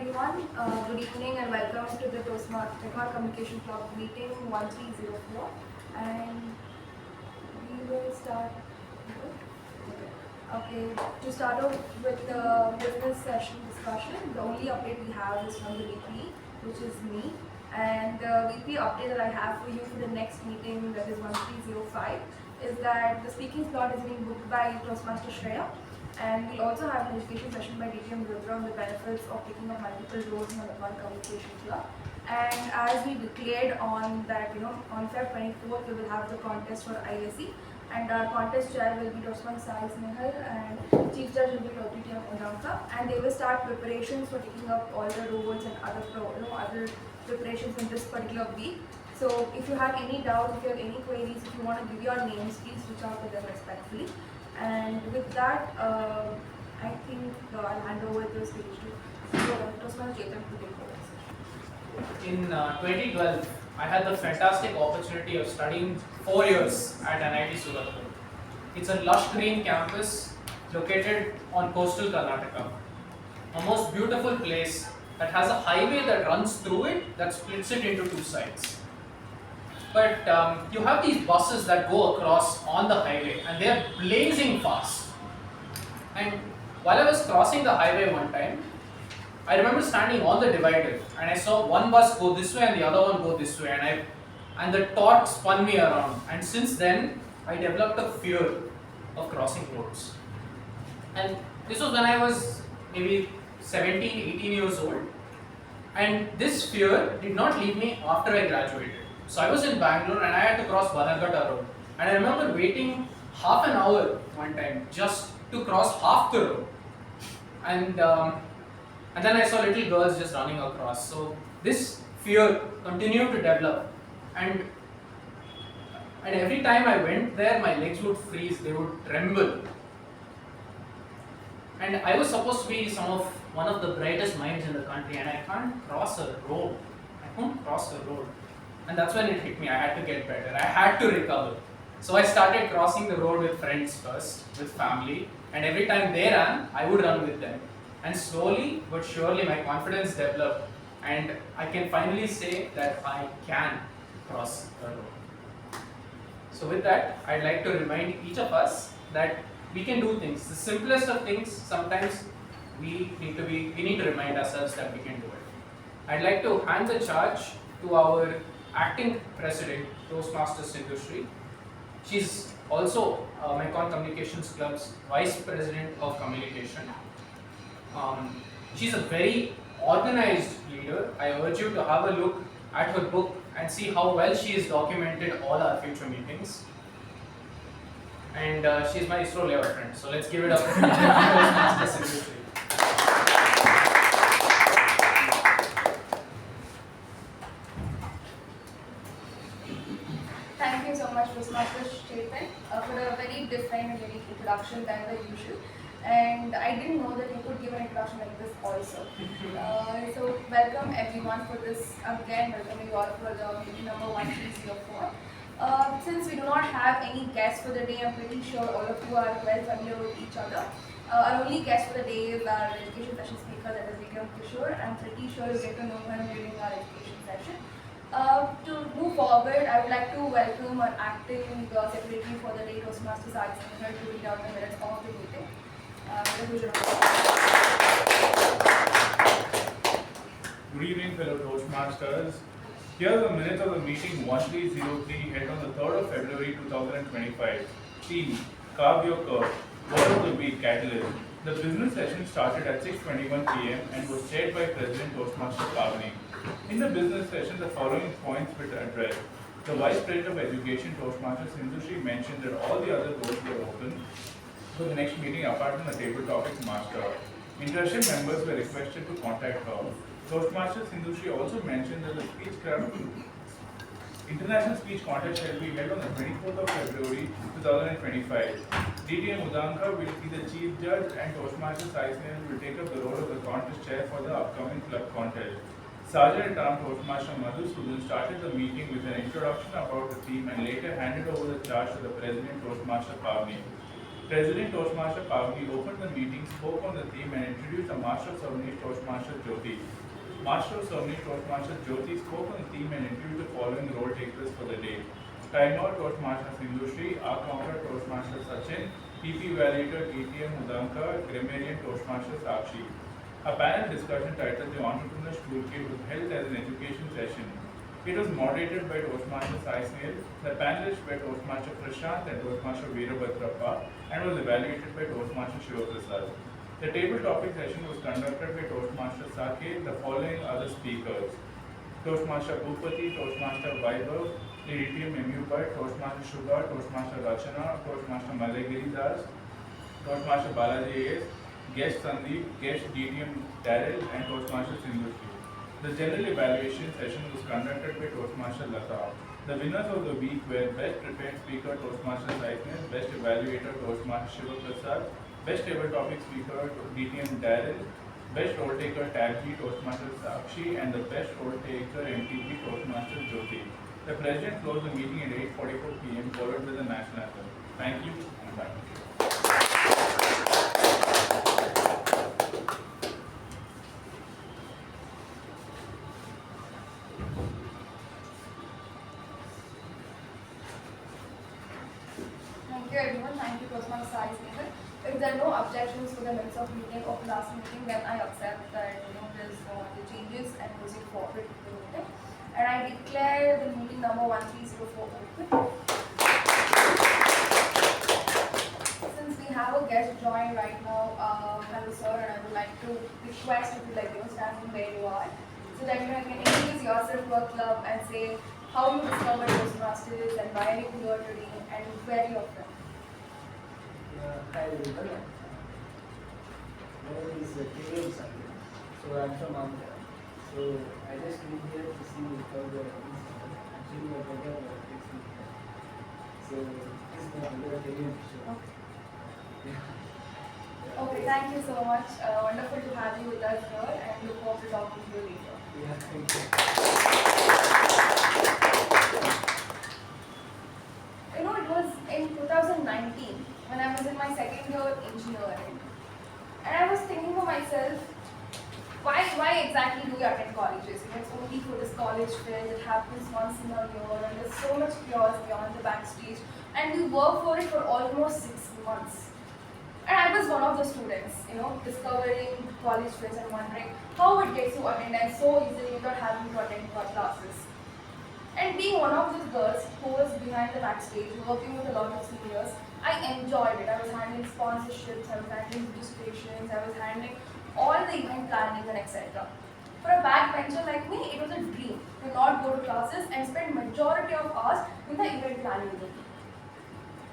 everyone. Good evening and welcome to the Toastmasters Communication Club meeting 1304. And we will start. Okay, to start off with the business session discussion, the only update we have is from the VP, which is me. And the VP update that I have for you for the next meeting, that is 1305, is that the speaking slot is being booked by Toastmaster Shreya. And we'll also have an education session by DTM Rudra on the benefits of taking up multiple roles in the one communication club. And as we declared on that, on Feb 24th, we will have the contest for ISC. And our contest chair will be Toastmasters Snehal and Chief Judge will be Gajendra. And they will start preparations for taking up all the roles and other preparations in this particular week. So if you have any doubts, if you have any queries, if you want to give your names, please reach out to them respectfully. And with that, I think I'll hand over the stage to Toastmaster Chetan to take over. In 2012, I had the fantastic opportunity of studying 4 years at NIT Surat. It's a lush green campus located on coastal Karnataka. A most beautiful place that has a highway that runs through it that splits it into two sides. But you have these buses that go across on the highway and they are blazing fast. And while I was crossing the highway one time, I remember standing on the divider and I saw one bus go this way and the other one go this way, and the torque spun me around. And since then, I developed a fear of crossing roads. And this was when I was maybe 17, 18 years old. And this fear did not leave me after I graduated. So I was in Bangalore and I had to cross Banagata Road. And I remember waiting half an hour one time just to cross half the road. And then I saw little girls just running across. So this fear continued to develop. And every time I went there, my legs would freeze, they would tremble. And I was supposed to be one of the brightest minds in the country, and I can't cross a road. I couldn't cross a road. And that's when it hit me. I had to get better. I had to recover. So I started crossing the road with friends first, with family. And every time they ran, I would run with them. And slowly but surely my confidence developed. And I can finally say that I can cross the road. So with that, I'd like to remind each of us that we can do things. The simplest of things, sometimes we need to remind ourselves that we can do it. I'd like to hand the charge to our acting president, Toastmasters Sindhushree. She's also Mekon Communications Club's vice president of communication. She's a very organized leader. I urge you to have a look at her book and see how well she has documented all our future meetings. And she's my ISRO level friend, so let's give it up to Toastmasters Sindhushree. Thank you so much, Toastmaster Chetan, for a very different and unique introduction than the usual. And I didn't know that you could give an introduction like this also. So welcome everyone for this, again welcoming you all for the meeting number 1304. Since we do not have any guests for the day, I'm pretty sure all of you are well familiar with each other. Our only guest for the day is our education session speaker, that is Kishore. I'm pretty sure you get to know him during our education session. To move forward, I would like to welcome our acting secretary for the day, Toastmasters Snehal, to read out the minutes of the meeting. Good evening, fellow Toastmasters. Here are the minutes of the meeting 1303 held on the 3rd of February 2025. Theme: Carve Your Curve. Word of the week: Catalyst. The business session started at 6:21 p.m. and was chaired by President Toastmaster Pavni. In the business session, the following points were addressed. The Vice President of Education, Toastmaster Sindhushree, mentioned that all the other doors were open for the next meeting apart from the table topics master. Interested members were requested to contact her. Toastmaster Sindhushree also mentioned that the International Speech Contest shall be held on the 24th of February 2025. DTM Udanka will be the Chief Judge and Toastmaster Snehal will take up the role of the contest chair for the upcoming club contest. Sergeant at Arms Toastmaster Madhusudan started the meeting with an introduction about the theme and later handed over the charge to the President Toastmaster Pavni. President Toastmaster Pavni opened the meeting, spoke on the theme and introduced the Master of Ceremonies Toastmaster Jyothi. Master of Ceremonies Toastmaster Jyothi spoke on the theme and introduced the following role takers for the day. Time Out Toastmaster Sindhushree, our counter Toastmaster Sachin, PP Evaluator TTM Udanka, Grammarian Toastmaster Sakshi. A panel discussion titled The Entrepreneur's Toolkit was held as an education session. It was moderated by Toastmaster Snehal, the panelists by Toastmaster Prashant and Toastmaster Veerabhadrappa, and was evaluated by Toastmaster Shivaprasad. The table topic session was conducted by Toastmaster Saketh, the following other speakers: Toastmaster Upati, Toastmaster Vaibhav, DTM U Bhat, Toastmaster Sugar, Toastmaster Rachana, Toastmaster Giri, Toastmaster Balraj, guest Sandeep, guest DTM Daryl, and Toastmaster Sindhushree. The general evaluation session was conducted by Toastmaster Latha. The winners of the week were Best Prepared Speaker Toastmaster Saketh, Best Evaluator Toastmaster Shivaprasad, Best Table Topic Speaker DTM Daryl, Best Role Taker TAPG Toastmaster Sakshi, and the Best Role Taker MTP Toastmaster Jyothi. The President closed the meeting at 8:44 p.m. followed with the national anthem. Thank you and back to you. Thank you everyone. Thank you Toastmaster Snehal. If there are no objections to the minutes of meeting of last meeting, then I accept that there's no other changes and proceed forward with the meeting. And I declare the meeting number 1304 open. Since we have a guest join right now, hello sir, and I would like to request you to stand from where you are, so that you can introduce yourself to our club and say how you discovered Toastmasters and why are you here today and where you are from. Hi everyone. My name is Chetan. So I'm from Andhra. So I just came here to see how the actually my brother takes me here. So this is my brother Kishore. Okay, thank you so much. Wonderful to have you with us here and look forward to talking to you later. Yeah, thank you. It was in 2019 when I was in my second year engineering. And I was thinking to myself, why exactly do we attend colleges? It's only for this college fair that happens once in a year and there's so much chaos beyond the backstage. And we work for it for almost 6 months. And I was one of the students, discovering college fairs and wondering how it gets you attendance so easily without having to attend classes. And being one of those girls who was behind the backstage, working with a lot of seniors, I enjoyed it. I was handling sponsorships, I was handling registrations, I was handling all the event planning and etc. For a backbencher like me, it was a dream to not go to classes and spend majority of hours in the event planning room.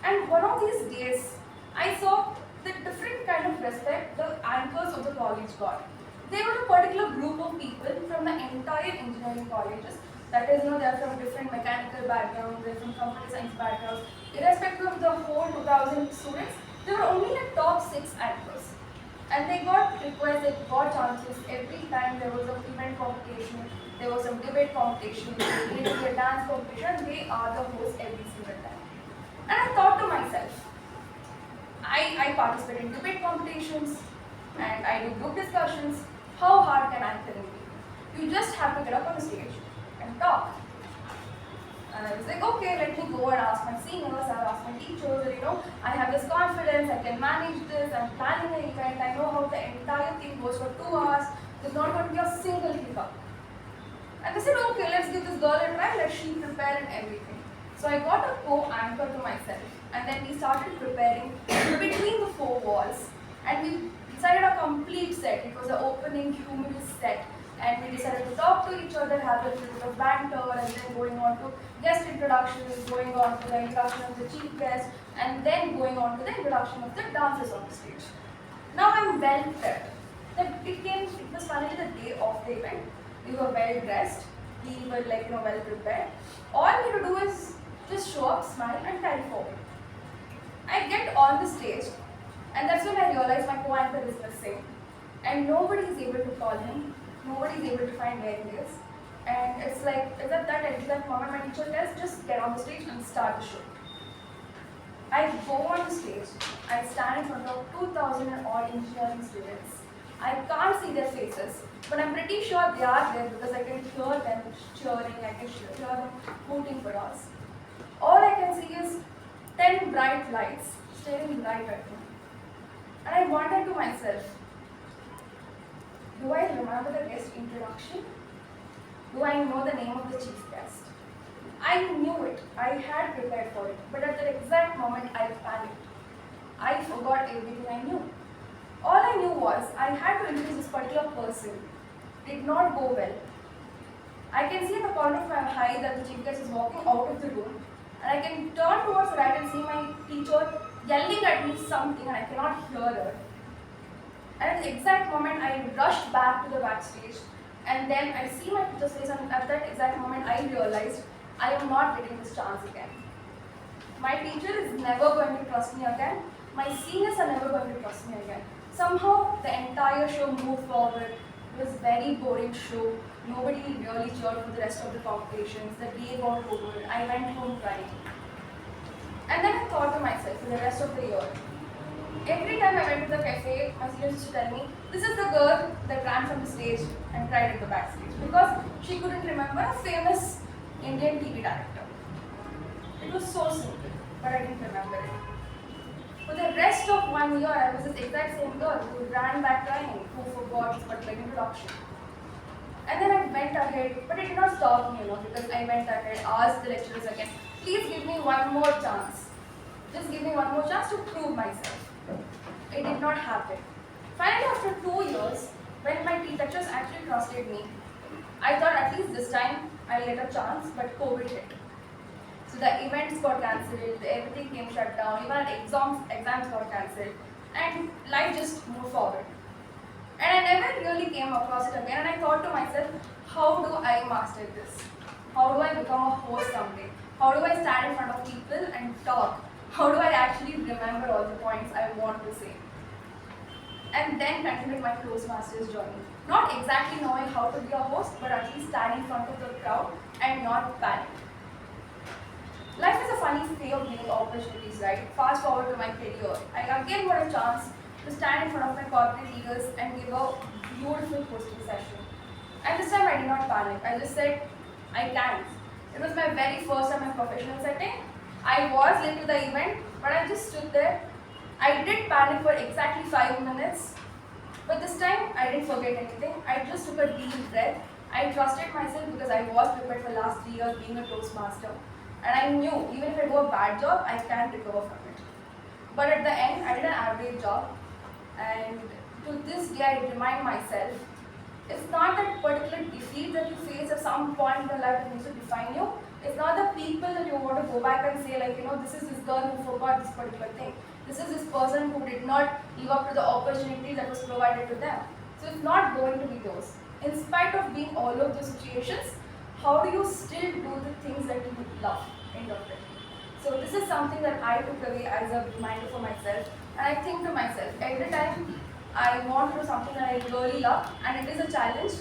And one of these days, I saw the different kind of respect the anchors of the college got. They were a particular group of people from the entire engineering colleges. That is, they are from different mechanical backgrounds, they're from computer science backgrounds. Irrespective of the whole 2000 students, there were only the top 6 anchors. And they got requests, they got chances every time there was an event competition, there was some debate competition, there was a dance competition, they are the hosts every single time. And I thought to myself, I participate in debate competitions and I do group discussions. How hard can anchoring be? You just have to get up on the stage and talk. And I was like, okay, let me go and ask my seniors, I'll ask my teachers, I have this confidence, I can manage this, I'm planning an event, I know how the entire thing goes for 2 hours, there's not going to be a single hiccup. And they said, okay, let's give this girl a try, let she prepare and everything. So I got a co-anchor to myself, and then we started preparing between the 4 walls, and we decided a complete set. It was an opening humorous set, and we decided to talk to each other, have a little bit of banter, and then going on to guest introductions, going on to the introduction of the chief guest, and then going on to the introduction of the dancers on the stage. Now I'm well prepared. It was finally the day of the event. We were well dressed, we were well prepared. All we had to do is just show up, smile, and carry forward. I get on the stage, and that's when I realized my co-anchor is missing, and nobody is able to call him. Nobody is able to find where he is. And it's like, at that moment my teacher tells, just get on the stage and start the show. I go on the stage, I stand in front of 2,000 odd engineering students. I can't see their faces, but I'm pretty sure they are there because I can hear them cheering, I can hear them hooting for us. All I can see is 10 bright lights staring right at me. And I wondered to myself, do I remember the guest introduction? Do I know the name of the chief guest? I knew it, I had prepared for it, but at the exact moment I panicked. I forgot everything I knew. All I knew was I had to introduce this particular person. Did not go well. I can see in the corner of my eye that the chief guest is walking out of the room, and I can turn towards the right and see my teacher yelling at me something, and I cannot hear her. And at the exact moment, I rushed back to the backstage, and then I see my teacher's face, and at that exact moment, I realized I am not getting this chance again. My teacher is never going to trust me again. My seniors are never going to trust me again. Somehow, the entire show moved forward. It was a very boring show. Nobody really cheered for the rest of the competitions. The day got over. I went home crying. And then I thought to myself for the rest of the year, every time I went to the cafe, my seniors used to tell me, this is the girl that ran from the stage and cried at the backstage because she couldn't remember a famous Indian TV director. It was so simple, but I didn't remember it. For the rest of 1 year, I was this exact same girl who ran back crying, who forgot this particular introduction. And then I went ahead, but it did not stop me, because I went ahead, asked the lecturers again, please give me one more chance. Just give me one more chance to prove myself. It did not happen. Finally, after 2 years, when my lecturers actually trusted me, I thought at least this time I'll get a chance, but COVID hit. So the events got cancelled, everything came shut down, even our exams got cancelled, and life just moved forward. And I never really came across it again, and I thought to myself, how do I master this? How do I become a host someday? How do I stand in front of people and talk? How do I actually remember all the points I want to say? And then continued my Toastmasters journey. Not exactly knowing how to be a host, but at least stand in front of the crowd and not panic. Life is a funny way of giving opportunities, right? Fast forward to my career. I again got a chance to stand in front of my corporate leaders and give a beautiful hosting session. And this time I did not panic. I just said, I can't. It was my very first time in professional setting. I was late to the event, but I just stood there. I did panic for exactly 5 minutes, but this time I didn't forget anything. I just took a deep breath. I trusted myself because I was prepared for the last 3 years being a Toastmaster. And I knew even if I do a bad job, I can recover from it. But at the end, I did an average job. And to this day, I remind myself, it's not that particular defeat that you face at some point in your life that needs to define you. It's not the people that you want to go back and say, this is this girl who forgot this particular thing. This is this person who did not live up to the opportunity that was provided to them. So it's not going to be those. In spite of being all of those situations, how do you still do the things that you love? End of it. So this is something that I took away as a reminder for myself. And I think to myself, every time I want to do something that I really love and it is a challenge,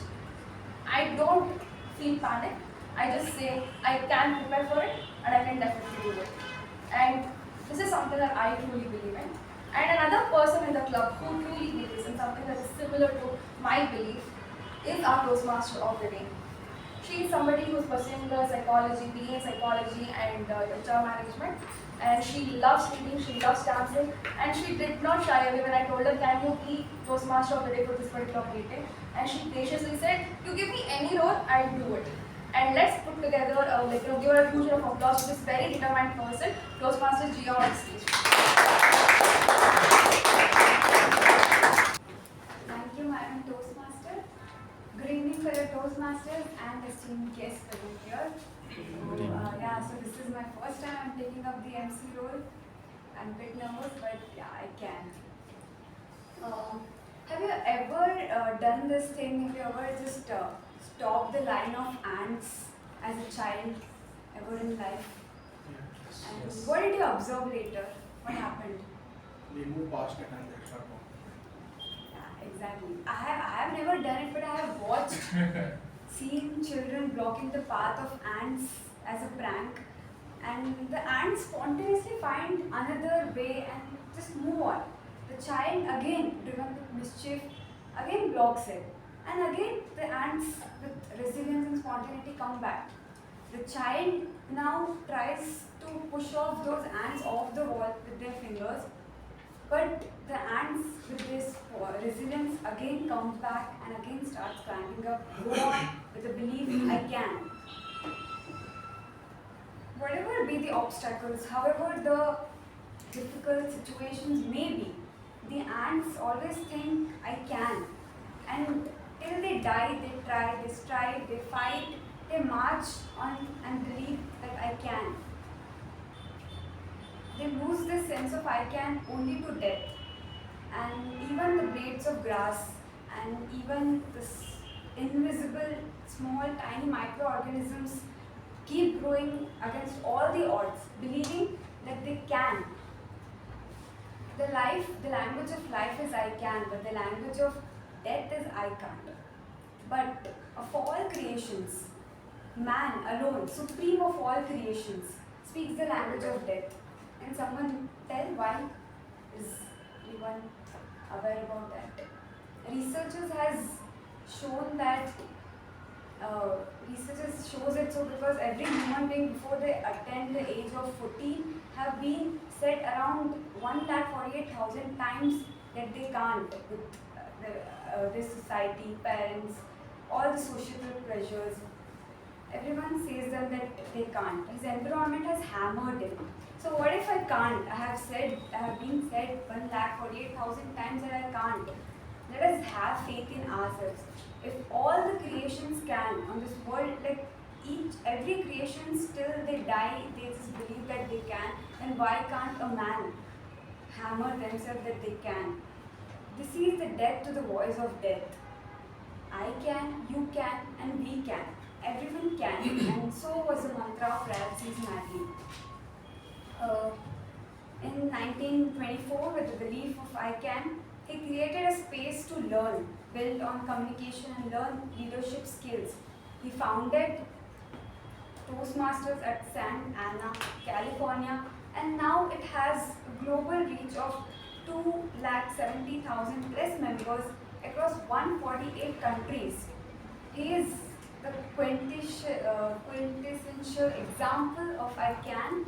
I don't feel panic. I just say I can prepare for it and I can definitely do it. And this is something that I truly believe in. And another person in the club who truly believes in something that is similar to my belief is our Toastmaster of the day. She is somebody who is pursuing the psychology, BA in psychology and HR management. And she loves reading, she loves dancing, and she did not shy away when I told her, can you be Toastmaster of the day for this particular meeting? And she graciously said, you give me any role, I'll do it. And let's put together, give her a huge round of applause to this very determined person, Toastmaster Gia on stage. Thank you, Madam Toastmaster. Good evening, fellow Toastmasters and esteemed guests present here. So this is my first time I'm taking up the MC role. I'm a bit nervous, but yeah, I can. Have you ever done this thing? Have you ever just stopped the line of ants as a child, ever in life? And what did you observe later? What happened? They move past it and they shut down. Yeah, exactly. I have never done it, but I have watched, seen children blocking the path of ants as a prank. and the ants spontaneously find another way and just move on. The child again, driven with mischief, again blocks it, and again the ants with resilience and spontaneity come back. The child now tries to push off those ants off the wall with their fingers, but the ants with this resilience again comes back and again starts climbing up, go on with the belief I can. Whatever be the obstacles, however the difficult situations may be, the ants always think I can. And till they die, they try, they strive, they fight, they march on and believe that I can. They lose this sense of I can only to death. And even the blades of grass and even this invisible, small, tiny microorganisms keep growing against all the odds, believing that they can. The language of life is I can, but the language of death is I can't. But of all creations, man alone, supreme of all creations, speaks the language of death. Can someone tell why? Is anyone aware about that? Researchers has shown that researchers shows it so because every human being before they attain the age of 14 have been said around 1,48,000 times that they can't with this society, parents, all the societal pressures. Everyone says them that they can't. His environment has hammered him. So what if I can't? I have been said 1,48,000 times that I can't. Let us have faith in ourselves. If all the creations can on this world, like every creation still they die, they just believe that they can, then why can't a man hammer themselves that they can? This is the death to the voice of death. I can, you can, and we can. Everyone can, and so was the mantra of Ralph's Madly. In 1924, with the belief of I can, he created a space to learn, build on communication and learn leadership skills. He founded Toastmasters at Santa Ana, California, and now it has a global reach of 270,000 plus members across 148 countries. He is the quintessential example of I can,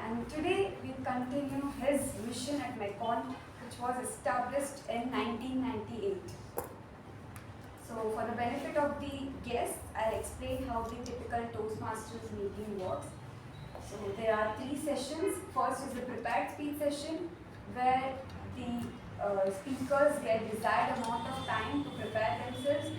and today we continue his mission at Mekon, which was established in 1998. So for the benefit of the guests, I'll explain how the typical Toastmasters meeting works. So there are 3 sessions. First is the prepared speech session, where the speakers get desired amount of time to prepare themselves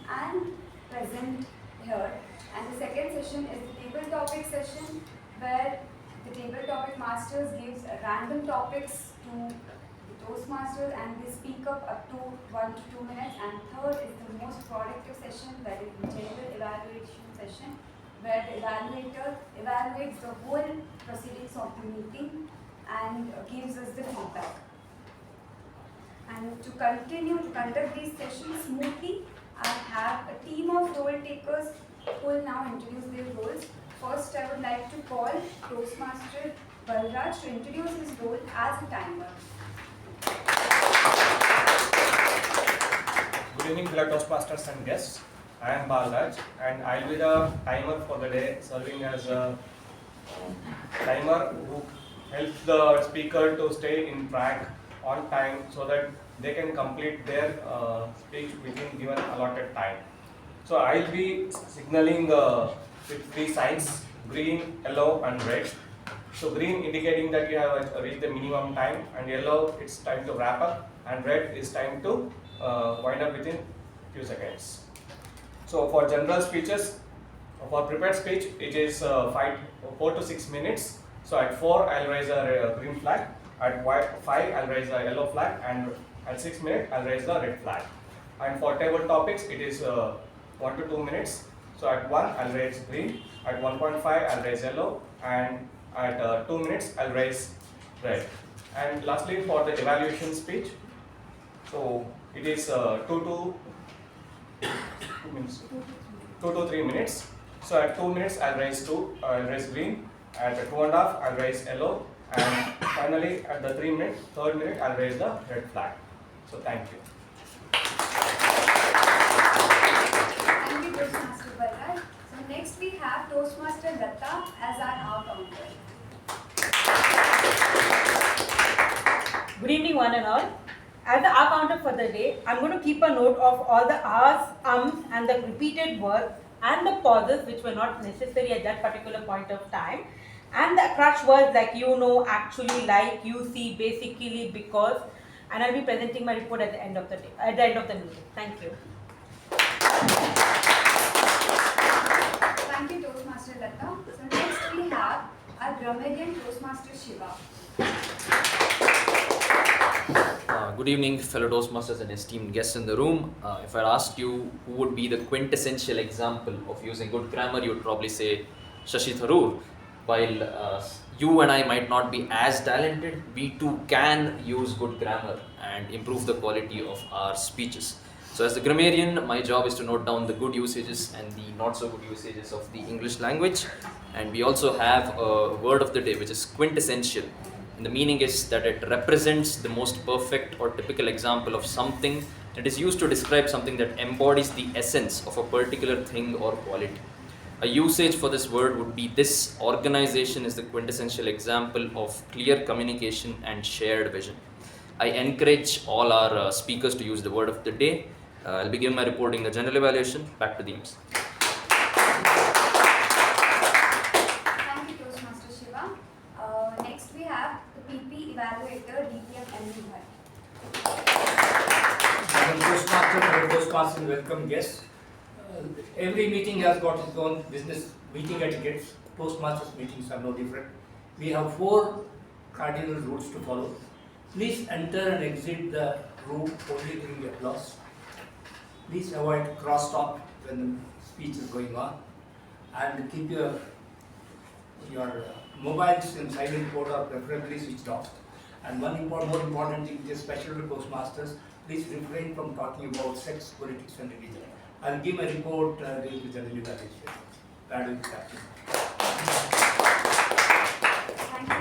and present here. And the second session is the table topic session, where the table topic masters gives random topics to Toastmasters and they speak up to 1 to 2 minutes. And third is the most productive session, that is the general evaluation session, where the evaluator evaluates the whole proceedings of the meeting and gives us the feedback. And to continue to conduct these sessions smoothly, I have a team of role takers who will now introduce their roles. First, I would like to call Toastmaster Balraj to introduce his role as a timer. Good evening, fellow Toastmasters and guests. I am Balraj and I will be the timer for the day, serving as a timer who helps the speaker to stay in track on time so that they can complete their speech within given allotted time. So I will be signaling with 3 signs: green, yellow and red. So green indicating that you have reached the minimum time, and yellow it's time to wrap up, and red is time to wind up within few seconds. So for general speeches, for prepared speech, it is 4 to 6 minutes. So at 4 I'll raise a green flag, at 5 I'll raise a yellow flag, and at 6 minutes I'll raise the red flag. And for table topics, it is 1 to 2 minutes. So at 1 I'll raise green, at 1.5 I'll raise yellow, and at 2 minutes I'll raise red. And lastly, for the evaluation speech, so it is 2 to 3 minutes. So at 2 minutes I'll raise green, At the 2.5, I'll raise yellow, and finally at the 3rd minute, I'll raise the red flag. So thank you. Thank you, Toastmaster Balraj. So next we have Toastmaster Latha as our hour counter. Good evening, one and all. As the hour counter for the day, I'm going to keep a note of all the hours, and the repeated words and the pauses which were not necessary at that particular point of time, and the crutch words like you know, actually, like, you see, basically, because, and I'll be presenting my report at the end of the day, at the end of the meeting. Thank you. Thank you, Toastmaster Latha. So next we have our Grammarian Toastmaster Shiva. Good evening, fellow Toastmasters and esteemed guests in the room. If I asked you who would be the quintessential example of using good grammar, you would probably say Shashi Tharoor. While you and I might not be as talented, we too can use good grammar and improve the quality of our speeches. So as the grammarian, my job is to note down the good usages and the not so good usages of the English language. And we also have a word of the day which is quintessential. And the meaning is that it represents the most perfect or typical example of something that is used to describe something that embodies the essence of a particular thing or quality. A usage for this word would be this organization is the quintessential example of clear communication and shared vision. I encourage all our speakers to use the word of the day. I'll begin my reporting the general evaluation. Back to the IMS. Thank you, Toastmaster Shiva. Next we have the PP Evaluator, DPM and U Bhat. Madam Toastmaster, fellow Toastmasters, and welcome guests. Every meeting has got its own business meeting etiquettes. Toastmasters meetings are no different. We have 4 cardinal rules to follow. Please enter and exit the room only during the applause. Please avoid crosstalk when the speech is going on, and keep your mobiles in silent mode or preferably switched off. And more important thing, just special to Toastmasters, please refrain from talking about sex, politics and religion. I'll give a report during the general evaluation. That will be happening. Thank you.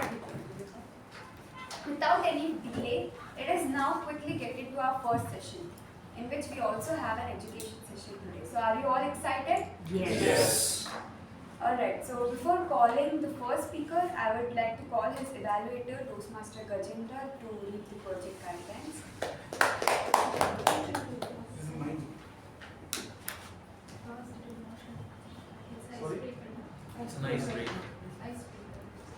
Without any delay, let us now quickly get into our first session, in which we also have an education session today. So are you all excited? Yes. Alright, so before calling the first speaker, I would like to call his evaluator, Toastmaster Gajendra, to read the project guidelines. This is mine. Sorry? It's a nice break.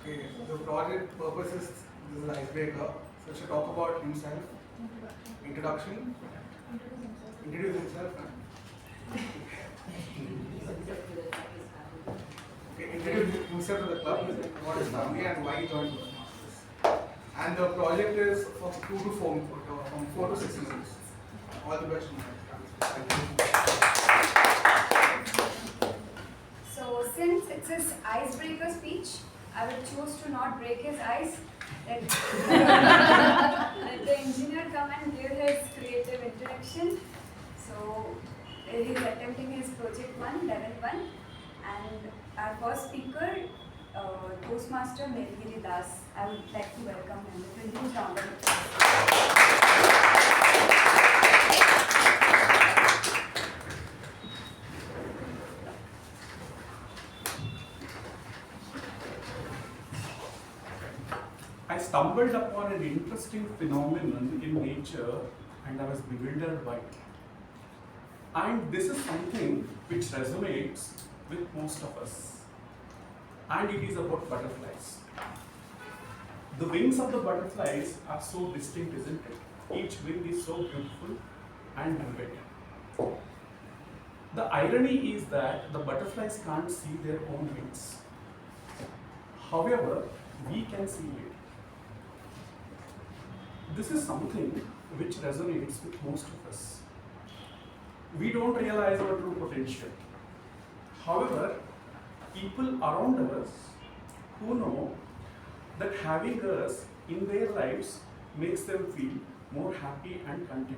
Okay, the project purpose is, this is an icebreaker. So we should talk about himself. Introduction. Introduce himself. Okay, introduce himself to the club, what is family and why he joined Toastmasters. And the project is from 2 to 4, from 4 to 6 minutes. All the best. Thank you. So since it's his icebreaker speech, I will choose to not break his ice. Let the engineer come and give his creative introduction. So he's attempting his project 1, level 1. And our first speaker, Toastmaster Giri Das. I would like to welcome him with a huge round of applause. I stumbled upon an interesting phenomenon in nature and I was bewildered by it. And this is something which resonates with most of us. And it is about butterflies. The wings of the butterflies are so distinct, isn't it? Each wing is so beautiful and vivid. The irony is that the butterflies can't see their own wings. However, we can see it. This is something which resonates with most of us. We don't realize our true potential. However, people around us who know that having us in their lives makes them feel more happy and content.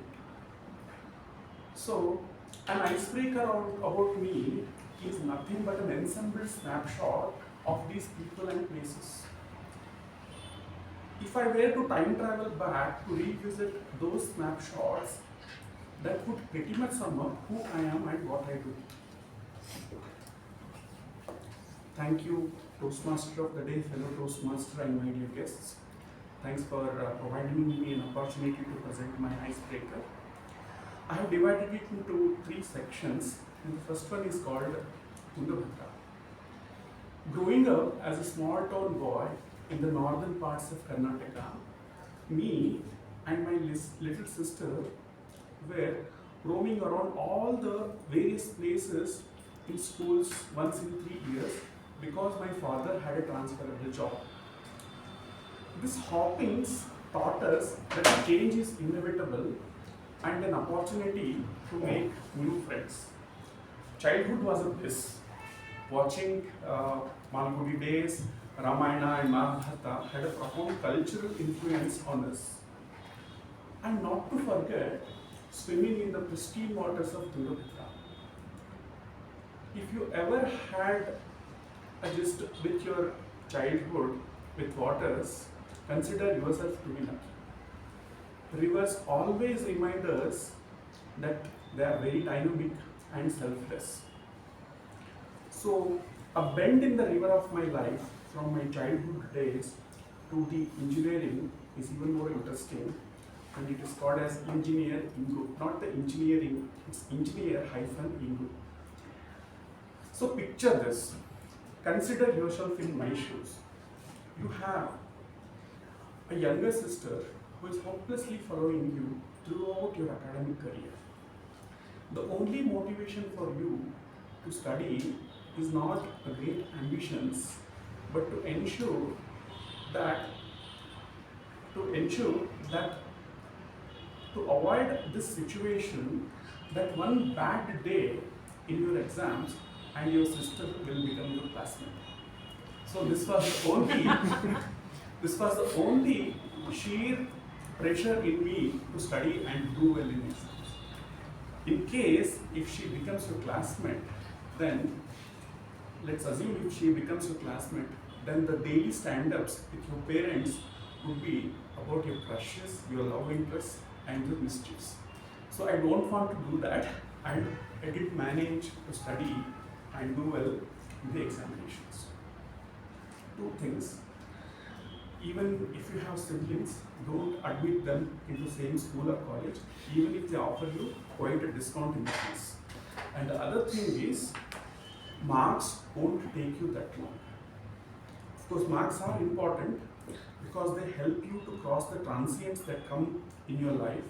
So, an icebreaker about me is nothing but an ensemble snapshot of these people and places. If I were to time travel back to revisit those snapshots, that would pretty much sum up who I am and what I do. Thank you, Toastmaster of the Day, fellow Toastmaster and my dear guests. Thanks for providing me an opportunity to present my icebreaker. I have divided it into 3 sections, and the first one is called U Bhat. Growing up as a small town boy in the northern parts of Karnataka, me and my little sister were roaming around all the various places in schools once in 3 years because my father had a transferable job. This hoppings taught us that change is inevitable and an opportunity to make new friends. Childhood was a bliss. Watching Malgudi Days, Ramayana and Mahabharata had a profound cultural influence on us. And not to forget, swimming in the pristine waters of Veerabhadrappa. If you ever had a gist with your childhood with waters, consider yourself to be lucky. Rivers always remind us that they are very dynamic and selfless. So, a bend in the river of my life from my childhood days to the engineering is even more interesting, and it is called as engineer Ingu. Not the engineering, it's engineer-Ingu. So picture this. Consider yourself in my shoes. You have a younger sister who is hopelessly following you throughout your academic career. The only motivation for you to study is not a great ambitions, but to ensure that to avoid this situation, that one bad day in your exams and your sister will become your classmate. So this was the only sheer pressure in me to study and do well in exams. In case if she becomes your classmate, then let's assume if she becomes your classmate, then the daily stand-ups with your parents would be about your crushes, your love interests, and your mischiefs. So I don't want to do that, and I did manage to study and do well in the examinations. 2 things. Even if you have siblings, don't admit them into same school or college, even if they offer you quite a discount in the fees. And the other thing is, marks won't take you that long. Of course, marks are important because they help you to cross the transients that come in your life.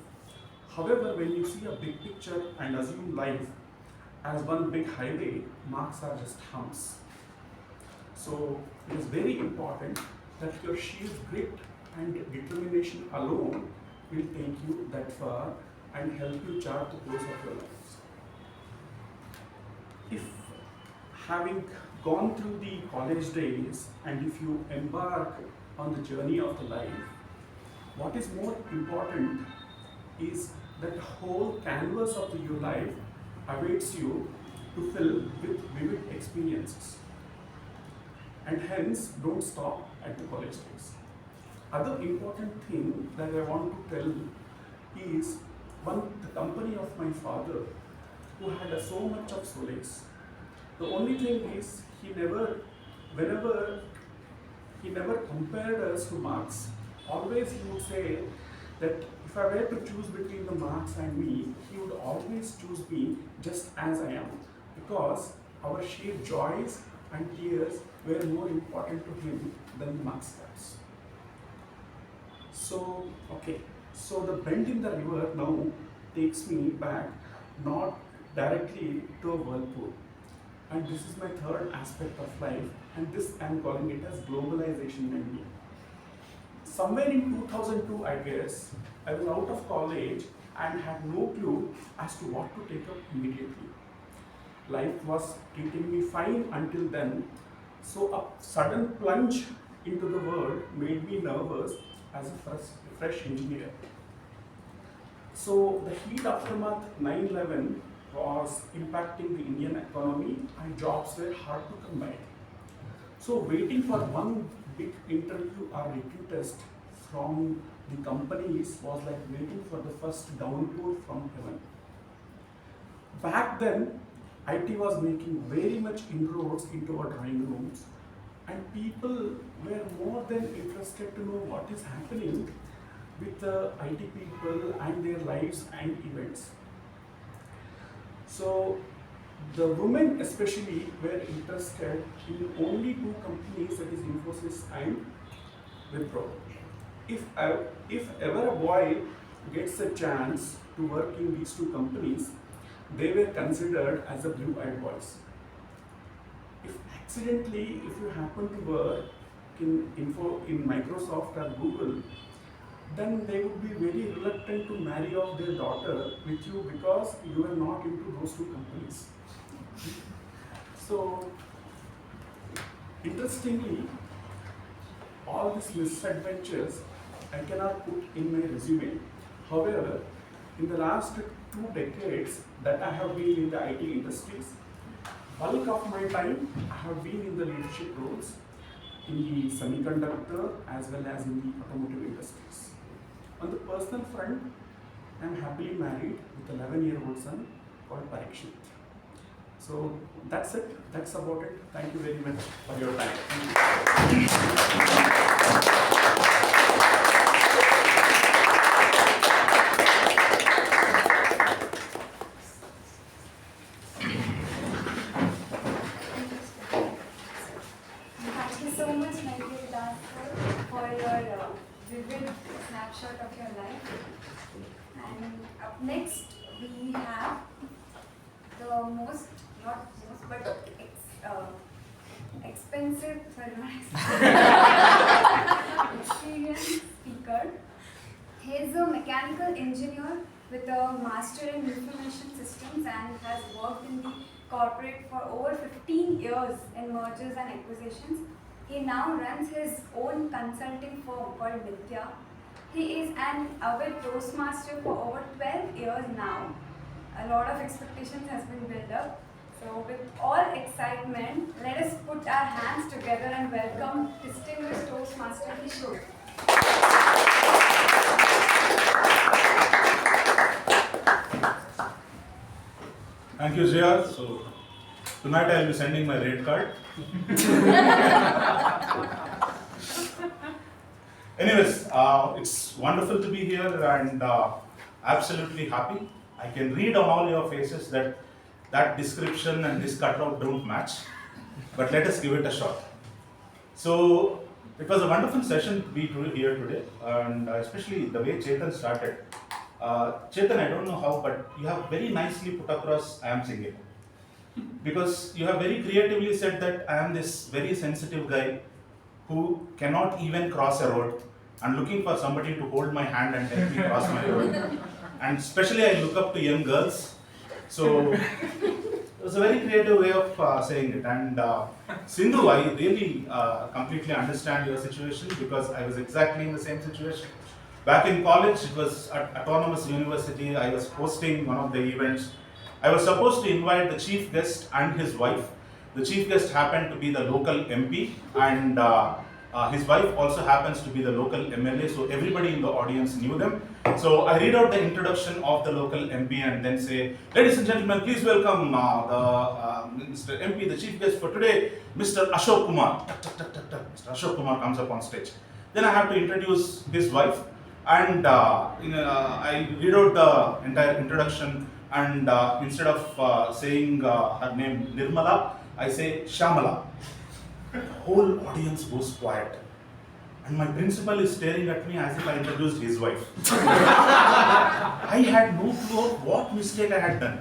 However, when you see a big picture and assume life as one big highway, marks are just humps. So it is very important that your sheer grit and determination alone will take you that far and help you chart the course of your lives. If having gone through the college days and if you embark on the journey of the life, what is more important is that the whole canvas of your life awaits you to fill with vivid experiences. And hence, don't stop at the college days. Other important thing that I want to tell is the company of my father, who had so much of solace. The only thing is, he never compared us to marks. Always he would say that if I were to choose between the marks and me, he would always choose me just as I am, because our sheer joys and tears were more important to him than the mark scores. So the bend in the river now takes me back, not directly to a whirlpool. And this is my third aspect of life, and this I am calling it as globalization in India. Somewhere in 2002, I guess, I was out of college and had no clue as to what to take up immediately. Life was treating me fine until then, so a sudden plunge into the world made me nervous as a fresh engineer. So the heat aftermath 9/11 was impacting the Indian economy and jobs were hard to come by. So waiting for one big interview or written test from the companies was like waiting for the first downpour from heaven. Back then, IT was making very much inroads into our drawing rooms, and people were more than interested to know what is happening with the IT people and their lives and events. So the women especially were interested in only two companies, that is Infosys and Wipro. If ever a boy gets a chance to work in these two companies, they were considered as the blue-eyed boys. If accidentally, if you happen to work in Microsoft or Google, then they would be very reluctant to marry off their daughter with you because you are not into those two companies. So, interestingly, all these misadventures I cannot put in my resume. However, in the last 2 decades that I have been in the IT industries, bulk of my time I have been in the leadership roles in the semiconductor as well as in the automotive industries. On the personal front, I am happily married with an 11-year-old son called Parikshit. So that's it. That's about it. Thank you very much for your time. Thank you so much, my dear Latha, for your vivid snapshot of your life. And up next, we have the most, not most, but expensive, sorry, not expensive, experienced speaker. He is a mechanical engineer with a master in information systems and has worked in the corporate for over 15 years in mergers and acquisitions. He now runs his own consulting firm called Nitya. He is an avid Toastmaster for over 12 years now. A lot of expectations has been built up. So with all excitement, let us put our hands together and welcome distinguished Toastmaster Kishore. Thank you, Jia. So tonight I will be sending my rate card. Anyways, it's wonderful to be here and absolutely happy. I can read on all your faces that that description and this cutout don't match, but let us give it a shot. So it was a wonderful session to be here today, and especially the way Chetan started. Chetan, I don't know how, but you have very nicely put across I am single. Because you have very creatively said that I am this very sensitive guy who cannot even cross a road and looking for somebody to hold my hand and help me cross my road. And especially I look up to young girls. So it was a very creative way of saying it. And Sindhu, I really completely understand your situation because I was exactly in the same situation. Back in college, it was at Autonomous University. I was hosting one of the events. I was supposed to invite the chief guest and his wife. The chief guest happened to be the local MP, and his wife also happens to be the local MLA, so everybody in the audience knew them. So I read out the introduction of the local MP and then say, ladies and gentlemen, please welcome Mr. MP, the chief guest for today, Mr. Ashok Kumar. Mr. Ashok Kumar comes up on stage. Then I have to introduce his wife, and I read out the entire introduction, and instead of saying her name Nirmala, I say Shamala. The whole audience goes quiet, and my principal is staring at me as if I introduced his wife. I had no clue of what mistake I had done.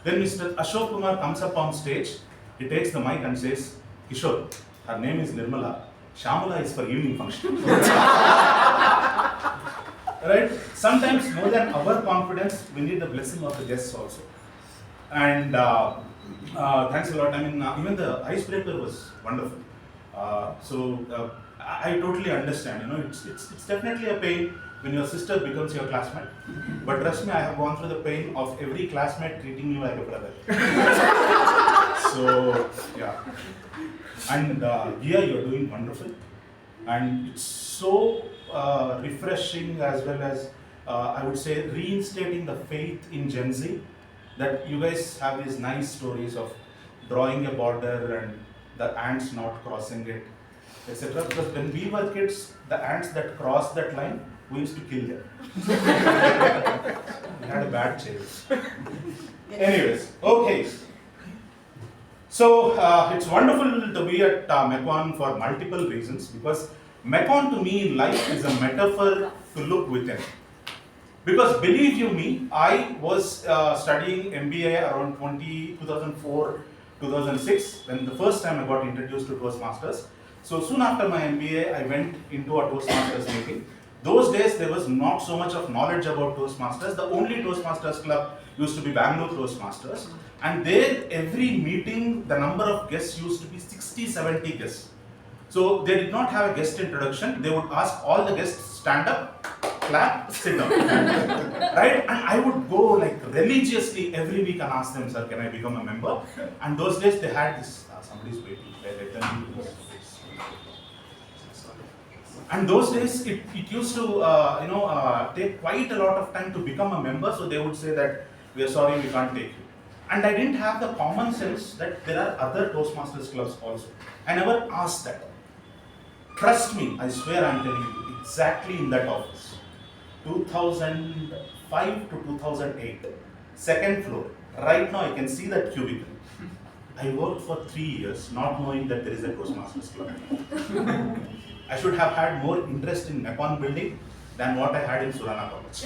Then Mr. Ashok Kumar comes up on stage, he takes the mic and says, Kishore, her name is Nirmala, Shamala is for evening function. Right? Sometimes more than our confidence, we need the blessing of the guests also. And thanks a lot. I mean, even the icebreaker was wonderful. I totally understand. You know, it's definitely a pain when your sister becomes your classmate. But trust me, I have gone through the pain of every classmate treating you like a brother. So So, yeah. And Gia, you're doing wonderful. And it's so refreshing as well as, I would say, reinstating the faith in Gen Z, that you guys have these nice stories of drawing a border and the ants not crossing it, etc. Because when we were kids, the ants that crossed that line, we used to kill them. We had a bad chase. Anyways, okay. So it's wonderful to be at Mekon for multiple reasons, because Mekon to me in life is a metaphor to look within. Because believe you me, I was studying MBA around 2004, 2006, when the first time I got introduced to Toastmasters. So soon after my MBA, I went into a Toastmasters meeting. Those days, there was not so much of knowledge about Toastmasters. The only Toastmasters club used to be Bangalore Toastmasters. And there, every meeting, the number of guests used to be 60, 70 guests. So they did not have a guest introduction. They would ask all the guests, stand up, clap, sit down. Right? And I would go like religiously every week and ask them, sir, can I become a member? And those days they had this, somebody's waiting. Let them do this. And those days it used to take quite a lot of time to become a member. So they would say that, we are sorry, we can't take you. And I didn't have the common sense that there are other Toastmasters clubs also. I never asked that. Trust me, I swear I'm telling you, exactly in that office, 2005 to 2008, second floor. Right now I can see that cubicle. I worked for 3 years not knowing that there is a Toastmasters club. I should have had more interest in Mekon building than what I had in Surana College.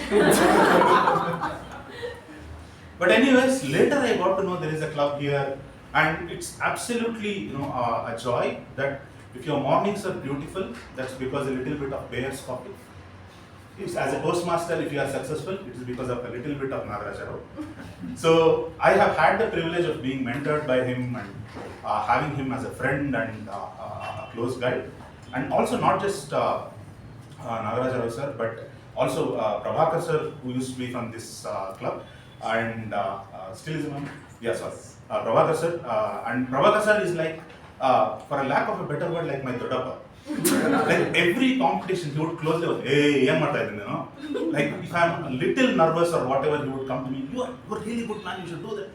But anyways, later I got to know there is a club here, and it's absolutely a joy that if your mornings are beautiful, that's because a little bit of Bayer's coffee. As a Toastmaster, if you are successful, it is because of a little bit of Nagarajaro. So I have had the privilege of being mentored by him and having him as a friend and a close guide. And also not just Nagarajaro sir, but also Prabhakar sir, who used to be from this club, and still is a member. Yeah, sorry. Prabhakar sir. And Prabhakar sir is like, for a lack of a better word, like my Dodappa. Like every competition, he would close the hey, like if I'm a little nervous or whatever, he would come to me, you're a really good man, you should do that.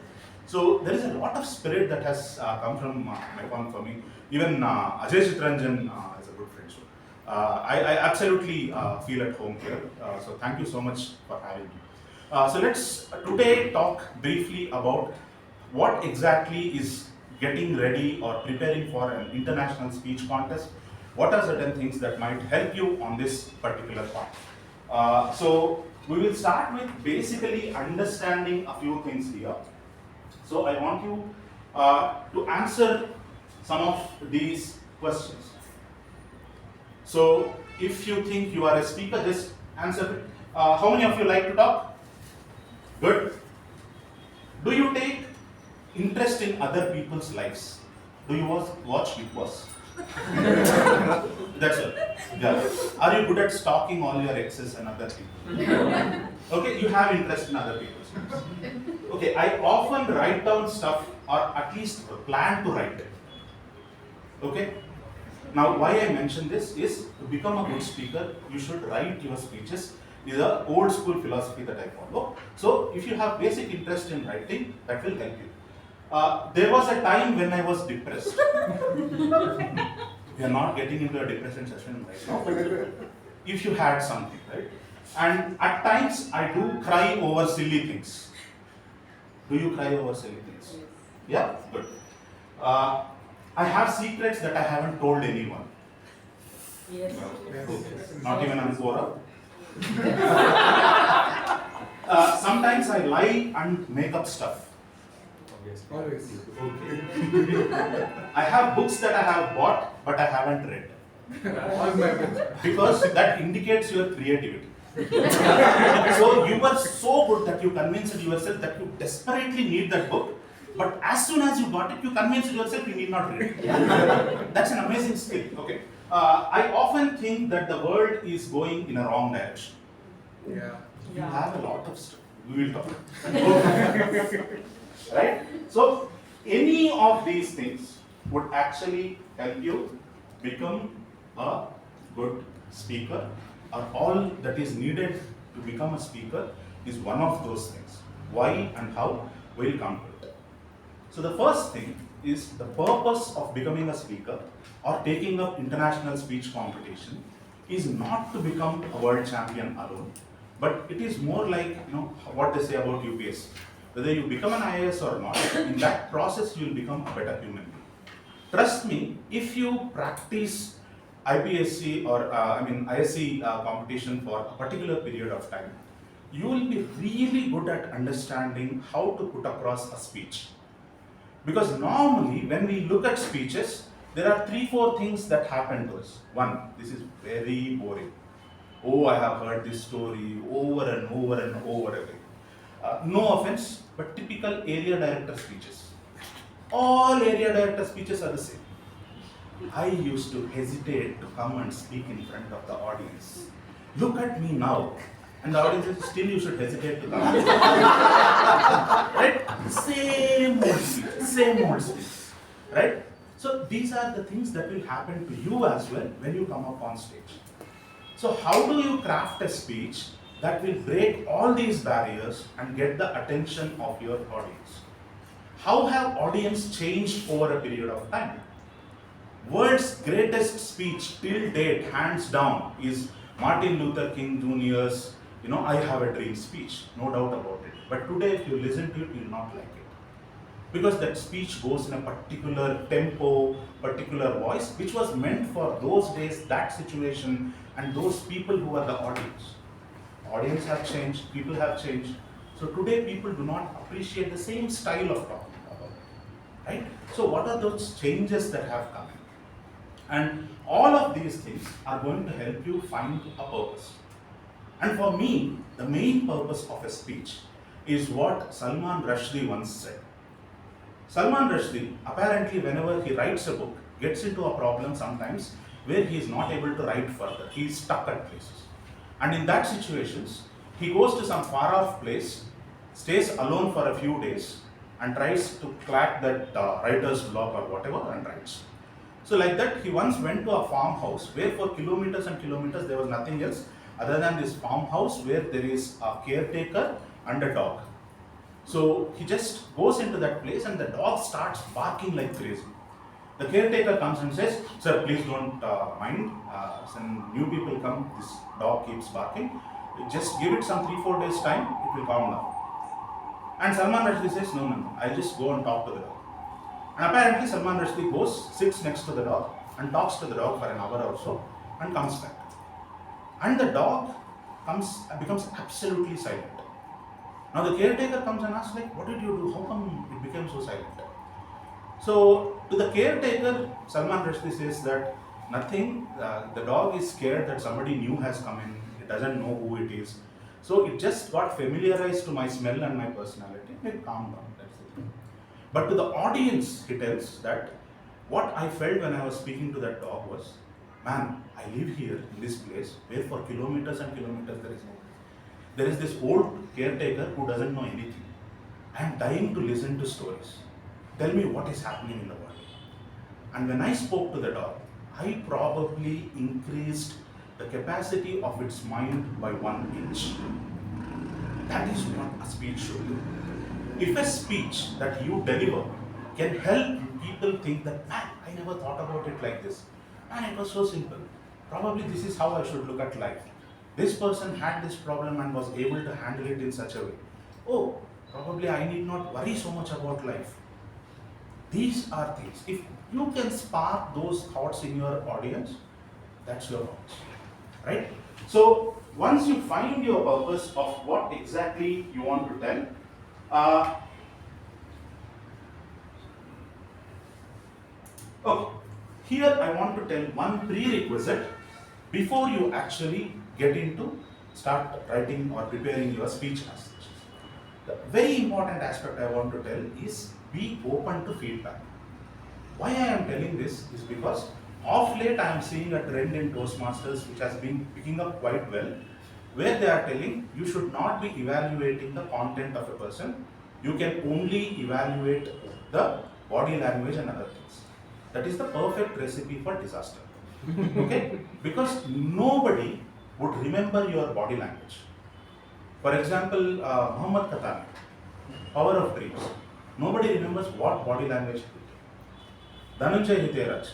So there is a lot of spirit that has come from Mekon for me. Even Ajay Chitranjan is a good friend. So I absolutely feel at home here. So thank you so much for having me. So let's today talk briefly about what exactly is getting ready or preparing for an international speech contest. What are certain things that might help you on this particular part? So we will start with basically understanding a few things here. So I want you to answer some of these questions. So if you think you are a speaker, just answer it. How many of you like to talk? Good. Do you take interest in other people's lives? Do you watch Big Boss? That's it. Yeah. Are you good at stalking all your exes and other people? Okay, you have interest in other people's lives. Okay, I often write down stuff, or at least plan to write it. Okay? Now, why I mention this is to become a good speaker, you should write your speeches. This is an old school philosophy that I follow. So, if you have basic interest in writing, that will help you. There was a time when I was depressed. We are not getting into a depression session right now, but if you had something, right? And at times, I do cry over silly things. Do you cry over silly things? Yeah? Good. I have secrets that I haven't told anyone. Yes. Not even Apoorva. Sometimes I lie and make up stuff. Always. Okay. I have books that I have bought, but I haven't read. All my books. Because that indicates your creativity. So you were so good that you convinced yourself that you desperately need that book, but as soon as you got it, you convinced yourself you need not read it. That's an amazing skill. Okay. I often think that the world is going in a wrong direction. Yeah. You have a lot of stuff. We will talk. Right? So Any of these things would actually help you become a good speaker, or all that is needed to become a speaker is one of those things. Why and how we'll come to it. So the first thing is the purpose of becoming a speaker or taking up international speech competition is not to become a world champion alone, but it is more like what they say about UPS. Whether you become an IAS or not, in that process you will become a better human being. Trust me, if you practice IPSC or ISC competition for a particular period of time, you will be really good at understanding how to put across a speech. Because normally when we look at speeches, there are 3-4 things that happen to us. One, this is very boring. Oh, I have heard this story over and over and over again. No offense, but typical area director speeches. All area director speeches are the same. I used to hesitate to come and speak in front of the audience. Look at me now. And the audience is still you should hesitate to come. Right? Same old speech. Right? So these are the things that will happen to you as well when you come up on stage. So how do you craft a speech that will break all these barriers and get the attention of your audience? How have audience changed over a period of time? World's greatest speech till date, hands down, is Martin Luther King Jr.'s, I have a dream speech, no doubt about it. But today, if you listen to it, you will not like it. Because that speech goes in a particular tempo, particular voice, which was meant for those days, that situation, and those people who are the audience. Audience have changed, people have changed. So today, people do not appreciate the same style of talking about it. Right? So what are those changes that have come in? And all of these things are going to help you find a purpose. And for me, the main purpose of a speech is what Salman Rushdie once said. Salman Rushdie, apparently whenever he writes a book, gets into a problem sometimes where he is not able to write further. He is stuck at places. And in that situations, he goes to some far off place, stays alone for a few days, and tries to crack that writer's block or whatever and writes. So like that, he once went to a farmhouse where for kilometers and kilometers there was nothing else other than this farmhouse where there is a caretaker and a dog. So he just goes into that place and the dog starts barking like crazy. The caretaker comes and says, "Sir, please don't mind. Some new people come, this dog keeps barking. Just give it some 3-4 days time, it will calm down." And Salman Rushdie says, no, I'll just go and talk to the dog. And apparently Salman Rushdie goes, sits next to the dog and talks to the dog for an hour or so and comes back. And the dog becomes absolutely silent. Now the caretaker comes and asks, what did you do? How come it became so silent? So to the caretaker, Salman Rushdie says that nothing, the dog is scared that somebody new has come in, it doesn't know who it is. So it just got familiarized to my smell and my personality, and it calmed down, that's it. But to the audience, he tells that what I felt when I was speaking to that dog was, man, I live here in this place where for kilometers and kilometers there is nobody. There is this old caretaker who doesn't know anything. I am dying to listen to stories. Tell me what is happening in the world. And when I spoke to the dog, I probably increased the capacity of its mind by 1 inch. That is what a speech should do. If a speech that you deliver can help people think that, man, I never thought about it like this. Man, it was so simple. Probably this is how I should look at life. This person had this problem and was able to handle it in such a way. Oh, probably I need not worry so much about life. These are things. If you can spark those thoughts in your audience, that's your purpose. Right? So, once you find your purpose of what exactly you want to tell, okay, here I want to tell one prerequisite before you actually get into start writing or preparing your speech as such. The very important aspect I want to tell is be open to feedback. Why I am telling this is because of late I am seeing a trend in Toastmasters which has been picking up quite well, where they are telling you should not be evaluating the content of a person, you can only evaluate the body language and other things. That is the perfect recipe for disaster. Okay? Because nobody would remember your body language. For example, Muhammad Khatami, Power of Dreams. Nobody remembers what body language he did. Dhananjay Hiteraj.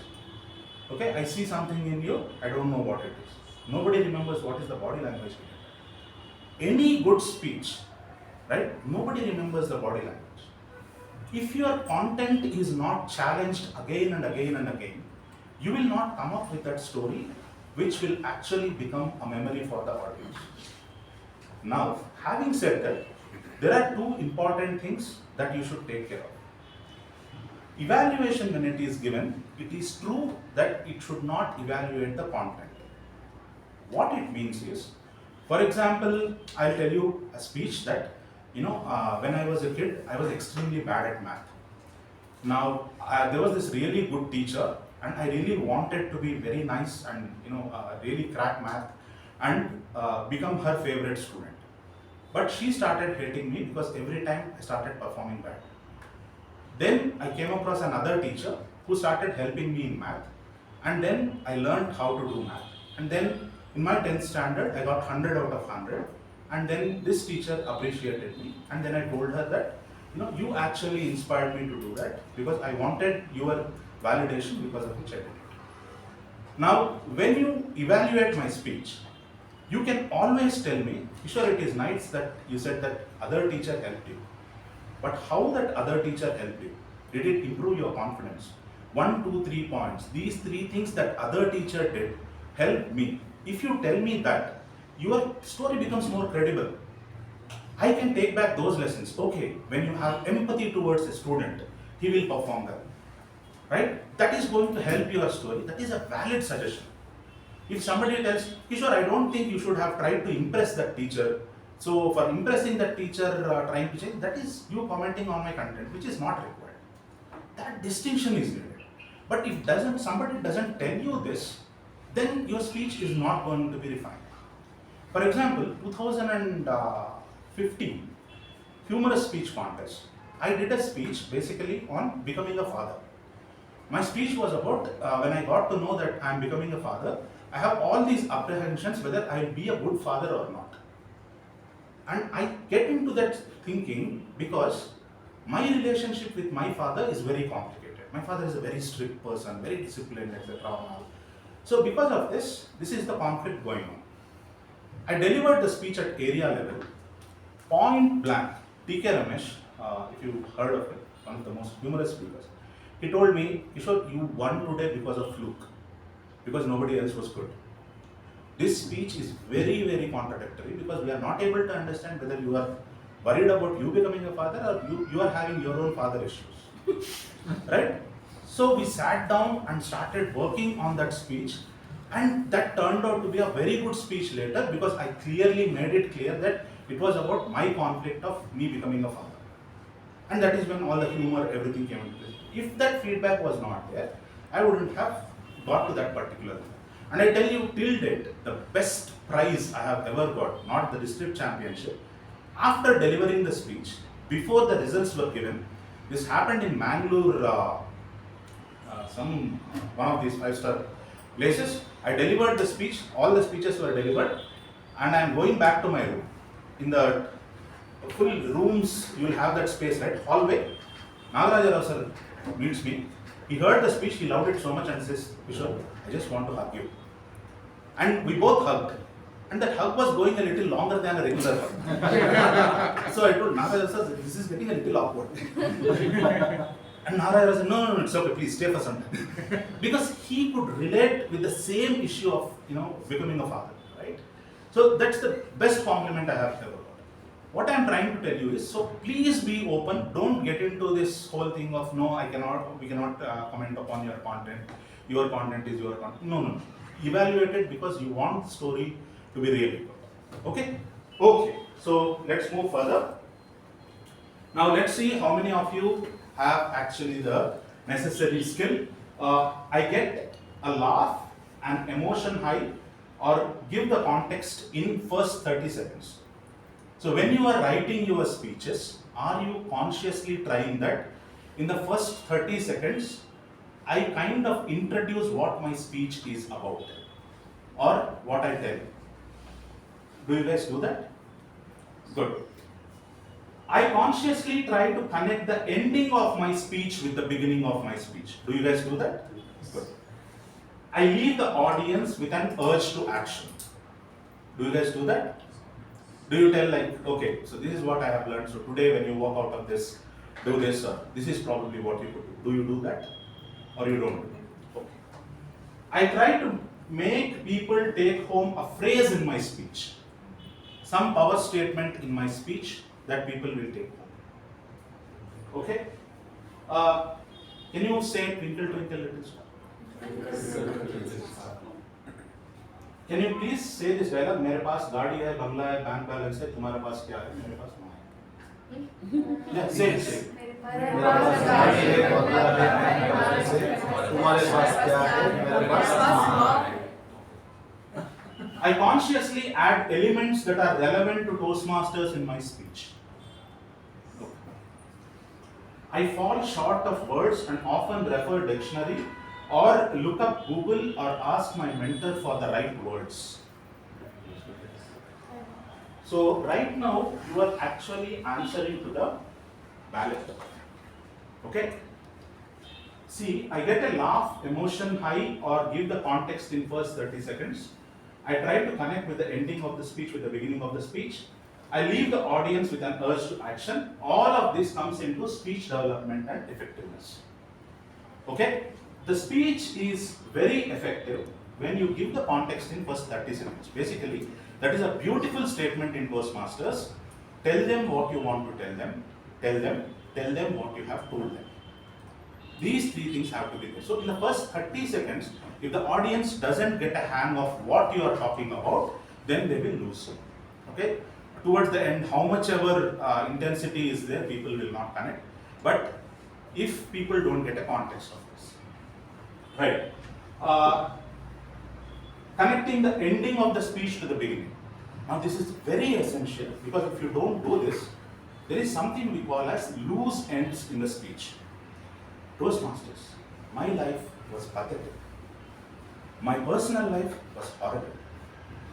Okay, I see something in you, I don't know what it is. Nobody remembers what is the body language he did. Any good speech, right? Nobody remembers the body language. If your content is not challenged again and again and again, you will not come up with that story which will actually become a memory for the audience. Now, having said that, there are two important things that you should take care of. Evaluation, when it is given, it is true that it should not evaluate the content. What it means is, for example, I'll tell you a speech that, when I was a kid, I was extremely bad at math. Now, there was this really good teacher, and I really wanted to be very nice and, really crack math and become her favorite student. But she started hating me because every time I started performing bad. Then I came across another teacher who started helping me in math, and then I learned how to do math. And then in my 10th standard, I got 100 out of 100, and then this teacher appreciated me, and then I told her that, you actually inspired me to do that because I wanted your validation because of which I did it. Now, when you evaluate my speech, you can always tell me, Kishore, it is nice that you said that other teacher helped you. But how that other teacher helped you? Did it improve your confidence? 1, 2, 3 points. These 3 things that other teacher did helped me. If you tell me that, your story becomes more credible. I can take back those lessons. Okay, when you have empathy towards a student, he will perform well. Right? That is going to help your story. That is a valid suggestion. If somebody tells, Kishore, I don't think you should have tried to impress that teacher. So for impressing that teacher, trying to change, that is you commenting on my content, which is not required. That distinction is needed. But if somebody doesn't tell you this, then your speech is not going to be refined. For example, 2015 humorous speech contest. I did a speech basically on becoming a father. My speech was about when I got to know that I am becoming a father, I have all these apprehensions whether I will be a good father or not. And I get into that thinking because my relationship with my father is very complicated. My father is a very strict person, very disciplined, etc. So because of this is the conflict going on. I delivered the speech at area level, point blank. TK Ramesh, if you heard of it, one of the most humorous speakers, he told me, Kishore, you won today because of fluke, because nobody else was good. This speech is very, very contradictory because we are not able to understand whether you are worried about you becoming a father or you are having your own father issues. Right? So we sat down and started working on that speech, and that turned out to be a very good speech later because I clearly made it clear that it was about my conflict of me becoming a father. And that is when all the humor, everything came into place. If that feedback was not there, I wouldn't have got to that particular thing. And I tell you, till date, the best prize I have ever got, not the district championship, after delivering the speech, before the results were given, this happened in Mangalore, one of these 5-star places. I delivered the speech, all the speeches were delivered, and I am going back to my room. In the full rooms, you will have that space, right? Hallway. Nagaraja Rao sir meets me. He heard the speech, he loved it so much and says, Kishore, I just want to hug you. And we both hugged. And that hug was going a little longer than a regular hug. So I told Nagaraja sir, this is getting a little awkward. And Nagaraja said, no, it's okay, please stay for some time. Because he could relate with the same issue of, becoming a father, right? So that's the best compliment I have ever got. What I am trying to tell you is, so please be open. Don't get into this whole thing of, no, we cannot comment upon your content. Your content is your content. No. Evaluate it because you want the story to be really good. Okay? Okay. So let's move further. Now let's see how many of you have actually the necessary skill. I get a laugh, an emotion high, or give the context in first 30 seconds. So when you are writing your speeches, are you consciously trying that, in the first 30 seconds, I kind of introduce what my speech is about or what I tell. Do you guys do that? Good. I consciously try to connect the ending of my speech with the beginning of my speech. Do you guys do that? Good. I leave the audience with an urge to action. Do you guys do that? Do you tell like, okay, so this is what I have learned, so today when you walk out of this, do this, this is probably what you could do. Do you do that? Or you don't do it? Okay. I try to make people take home a phrase in my speech, some power statement in my speech that people will take home. Okay? Can you say twinkle twinkle little star? Can you please say this dialogue? मेरे पास गाड़ी है, बंगला है, bank balance है, तुम्हारे पास क्या है? मेरे पास माँ है. Yeah, say it, say it. मेरे पास गाड़ी है, बंगला है, बैंक बैलेंस है, तुम्हारे पास क्या है? मेरे पास माँ है. I consciously add elements that are relevant to Toastmasters in my speech. I fall short of words and often refer dictionary or look up Google or ask my mentor for the right words. So right now you are actually answering to the ballot. Okay? See, I get a laugh, emotion high or give the context in first 30 seconds. I try to connect with the ending of the speech with the beginning of the speech. I leave the audience with an urge to action. All of this comes into speech development and effectiveness. Okay? The speech is very effective when you give the context in first 30 seconds. Basically, that is a beautiful statement in Toastmasters. Tell them what you want to tell them. Tell them what you have told them. These three things have to be there. So in the first 30 seconds, if the audience doesn't get a hang of what you are talking about, then they will lose. Okay? Towards the end, how much ever intensity is there, people will not connect. But if people don't get a context of this. Right. Connecting the ending of the speech to the beginning. Now this is very essential because if you don't do this, there is something we call as loose ends in the speech. Toastmasters, my life was pathetic. My personal life was horrible.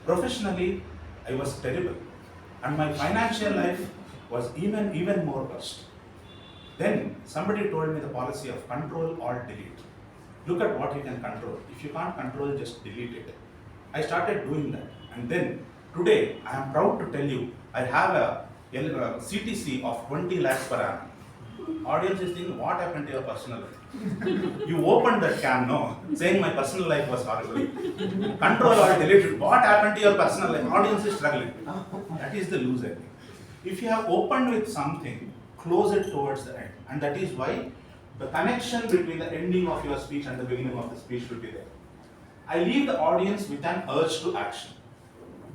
Professionally, I was terrible. And my financial life was even more worst. Then somebody told me the policy of control or delete. Look at what you can control. If you can't control, just delete it. I started doing that. And then today, I am proud to tell you, I have a CTC of 20 lakhs per annum. Audience is thinking, what happened to your personal life? You opened that can, no, saying my personal life was horrible. Control or delete it. What happened to your personal life? Audience is struggling. That is the loser thing. If you have opened with something, close it towards the end. And that is why the connection between the ending of your speech and the beginning of the speech should be there. I leave the audience with an urge to action.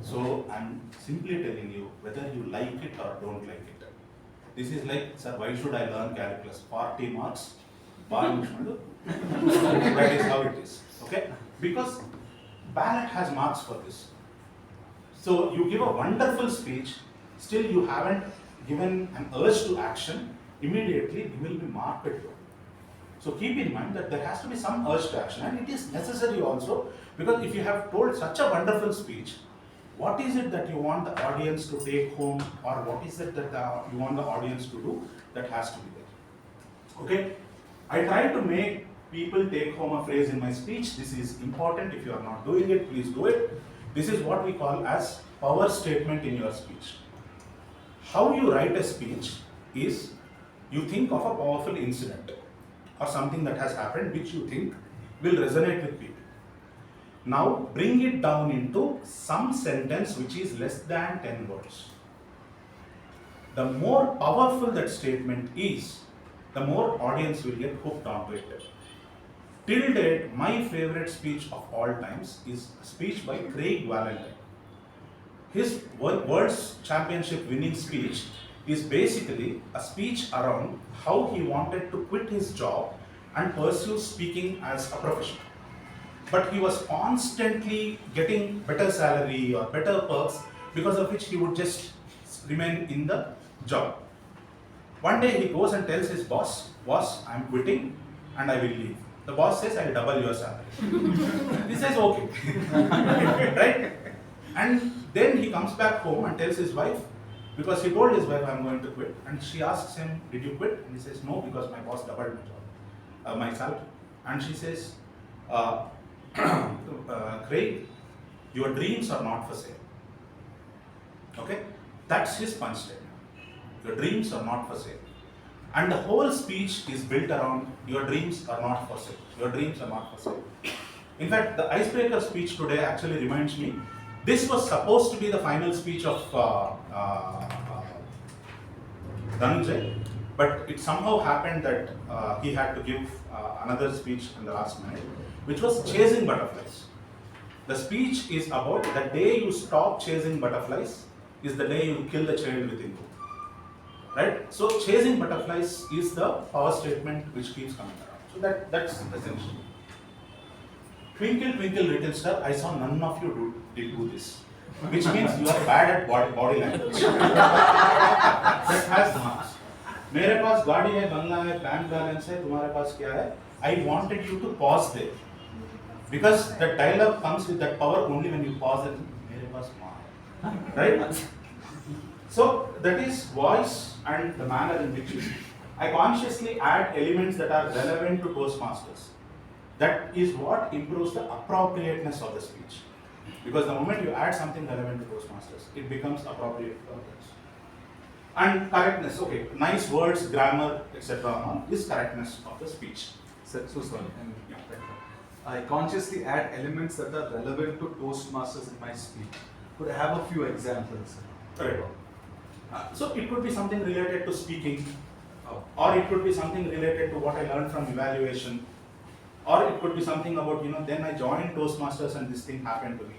So I'm simply telling you whether you like it or don't like it. This is like, sir, why should I learn calculus? 40 marks. That is how it is. Okay? Because ballot has marks for this. So you give a wonderful speech, still you haven't given an urge to action, immediately you will be marked at low. So keep in mind that there has to be some urge to action, and it is necessary also, because if you have told such a wonderful speech, what is it that you want the audience to take home, or what is it that you want the audience to do, that has to be there. Okay? I try to make people take home a phrase in my speech. This is important. If you are not doing it, please do it. This is what we call as power statement in your speech. How you write a speech is, you think of a powerful incident or something that has happened which you think will resonate with people. Now bring it down into some sentence which is less than 10 words. The more powerful that statement is, the more audience will get hooked onto it. Till date, my favorite speech of all times is a speech by Craig Valentine. His World's Championship winning speech is basically a speech around how he wanted to quit his job and pursue speaking as a profession. But he was constantly getting better salary or better perks, because of which he would just remain in the job. One day he goes and tells his boss, boss, I'm quitting and I will leave. The boss says, I'll double your salary. He says, okay. Right? And then he comes back home and tells his wife, because he told his wife, I'm going to quit. And she asks him, did you quit? And he says, no, because my boss doubled my job, my salary. And she says, Craig, your dreams are not for sale. Okay? That's his punch statement. Your dreams are not for sale. And the whole speech is built around your dreams are not for sale. Your dreams are not for sale. In fact, the icebreaker speech today actually reminds me, this was supposed to be the final speech of Dhananjay, but it somehow happened that he had to give another speech in the last minute, which was chasing butterflies. The speech is about the day you stop chasing butterflies is the day you kill the child within you. Right? So chasing butterflies is the power statement which keeps coming around. So that's essential. Twinkle, twinkle, little star, I saw none of you did this. Which means you are bad at body language. That has marks. मेरे पास गाड़ी है, बंगला है, bank balance है, तुम्हारे पास क्या है? I wanted you to pause there. Because the dialogue comes with that power only when you pause it. मेरे पास माँ है. Right? So that is voice and the manner in which I consciously add elements that are relevant to Toastmasters. That is what improves the appropriateness of the speech. Because the moment you add something relevant to Toastmasters, it becomes appropriate for others. And correctness, okay, nice words, grammar, etc. is correctness of the speech. So sorry, I consciously add elements that are relevant to Toastmasters in my speech. Could I have a few examples? Correct. So it could be something related to speaking, or it could be something related to what I learned from evaluation, or it could be something about, then I joined Toastmasters and this thing happened to me.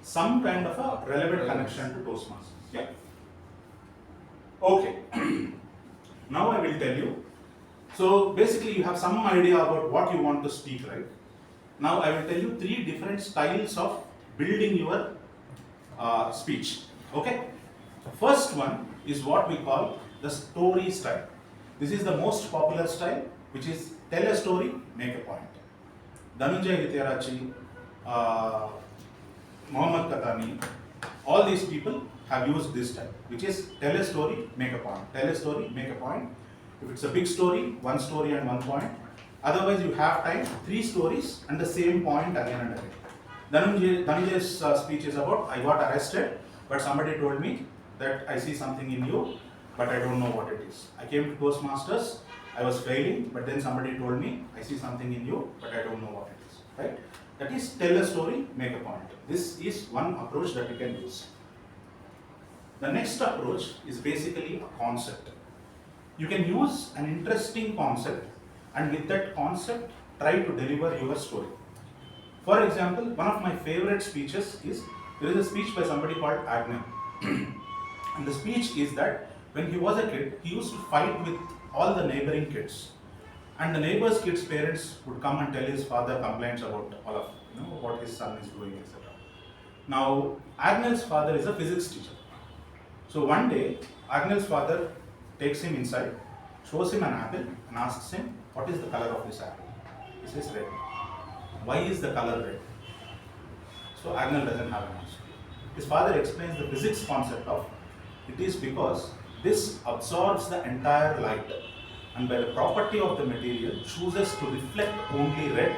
Some kind of a relevant connection to Toastmasters. Yeah. Okay. Now I will tell you. So basically you have some idea about what you want to speak, right? Now I will tell you 3 different styles of building your speech. Okay? First one is what we call the story style. This is the most popular style, which is tell a story, make a point. Dhananjay Hityarachi, Mohammad Katani, all these people have used this style, which is tell a story, make a point. Tell a story, make a point. If it's a big story, 1 story and 1 point. Otherwise, you have time, 3 stories and the same point again and again. Dhananjay's speech is about, I got arrested, but somebody told me that I see something in you, but I don't know what it is. I came to Toastmasters, I was failing, but then somebody told me, I see something in you, but I don't know what it is. Right? That is, tell a story, make a point. This is one approach that you can use. The next approach is basically a concept. You can use an interesting concept, and with that concept, try to deliver your story. For example, one of my favorite speeches is, there is a speech by somebody called Agnew. And the speech is that when he was a kid, he used to fight with all the neighboring kids. And the neighbor's kids' parents would come and tell his father complaints about all of what his son is doing, etc. Now, Agnel's father is a physics teacher. So one day, Agnel's father takes him inside, shows him an apple, and asks him, what is the color of this apple? He says red. Why is the color red? So Agnel doesn't have an answer. His father explains the physics concept of it is because this absorbs the entire light, and by the property of the material chooses to reflect only red.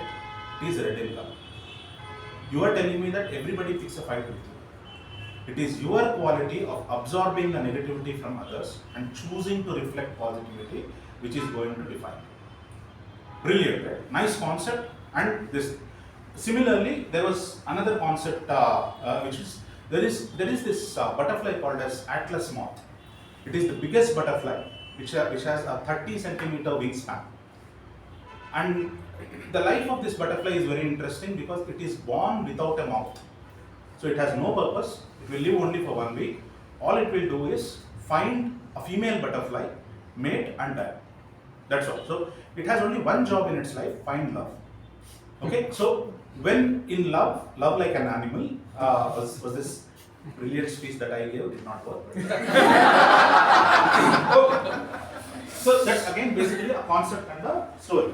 It is red in color. You are telling me that everybody picks a fight with you. It is your quality of absorbing the negativity from others and choosing to reflect positivity which is going to define you. Brilliant, right? Nice concept. And this. Similarly, there was another concept which is there is this butterfly called as Atlas moth. It is the biggest butterfly which has a 30 centimeter wingspan. And the life of this butterfly is very interesting because it is born without a mouth. So it has no purpose. It will live only for 1 week. All it will do is find a female butterfly, mate and die. That's all. So it has only one job in its life, find love. Okay, so when in love like an animal, was this brilliant speech that I gave, did not work. Okay. So that's again basically a concept and a story.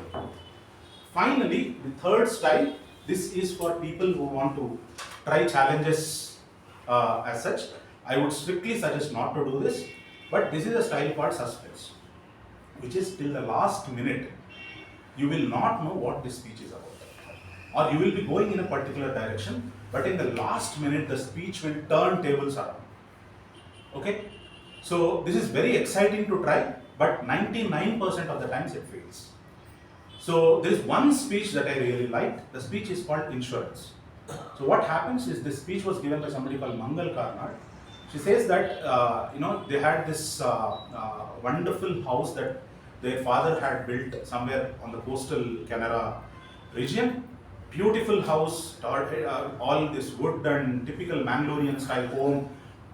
Finally, the third style, this is for people who want to try challenges as such. I would strictly suggest not to do this, but this is a style called suspense, which is till the last minute, you will not know what this speech is about. Or you will be going in a particular direction, but in the last minute, the speech will turn tables around. Okay? So this is very exciting to try, but 99% of the times it fails. So there is one speech that I really liked. The speech is called Insurance. So what happens is this speech was given by somebody called Mangal Karnad. She says that they had this wonderful house that their father had built somewhere on the coastal Canara region. Beautiful house, all this wood and typical Mangalorean style home,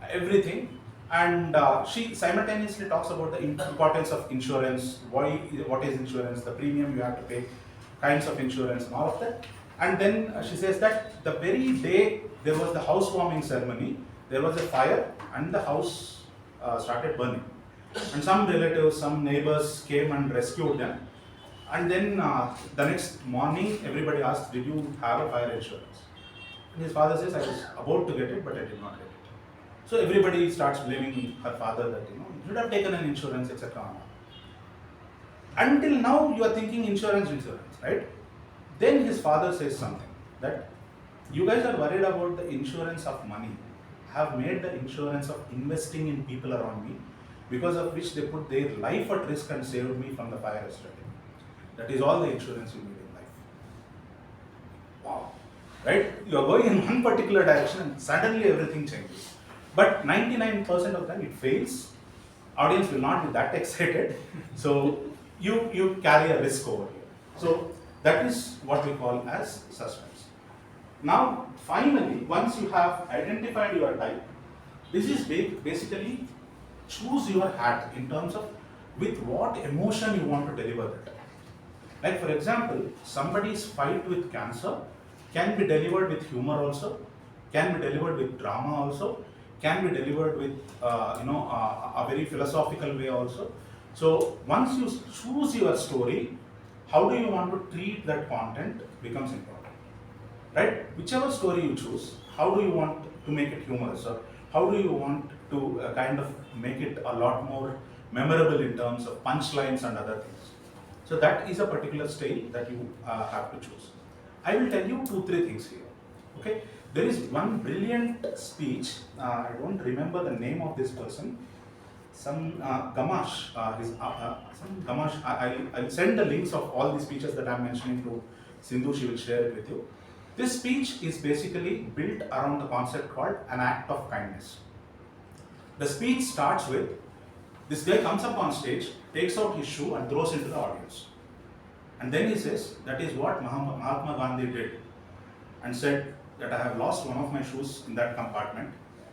everything. And she simultaneously talks about the importance of insurance, what is insurance, the premium you have to pay, kinds of insurance and all of that. And then she says that the very day there was the housewarming ceremony, there was a fire and the house started burning. And some relatives, some neighbors came and rescued them. And then the next morning, everybody asked, did you have a fire insurance? And his father says, I was about to get it, but I did not get it. So everybody starts blaming her father that, you should have taken an insurance, etc. Until now, you are thinking insurance, right? Then his father says something, that you guys are worried about the insurance of money. I have made the insurance of investing in people around me, because of which they put their life at risk and saved me from the fire yesterday. That is all the insurance you need in life. Wow. Right? You are going in one particular direction and suddenly everything changes. But 99% of the time it fails. Audience will not be that excited. So you carry a risk over here. So that is what we call as suspense. Now finally, once you have identified your type, this is basically choose your hat in terms of with what emotion you want to deliver that. Like for example, somebody's fight with cancer can be delivered with humor also, can be delivered with drama also, can be delivered with a very philosophical way also. So once you choose your story, how do you want to treat that content becomes important, right? Whichever story you choose, how do you want to make it humorous, or how do you want to kind of make it a lot more memorable in terms of punchlines and other things. So that is a particular style that you have to choose. I will tell you 2-3 things here. Okay, there is one brilliant speech. I don't remember the name of this person. Some Gamash. Some Gamash. I'll send the links of all the speeches that I'm mentioning to Sindhu. She will share it with you. This speech is basically built around the concept called an act of kindness. The speech starts with this guy comes up on stage, takes out his shoe and throws into the audience. And then he says, that is what Mahatma Gandhi did, and said that I have lost one of my shoes in that compartment.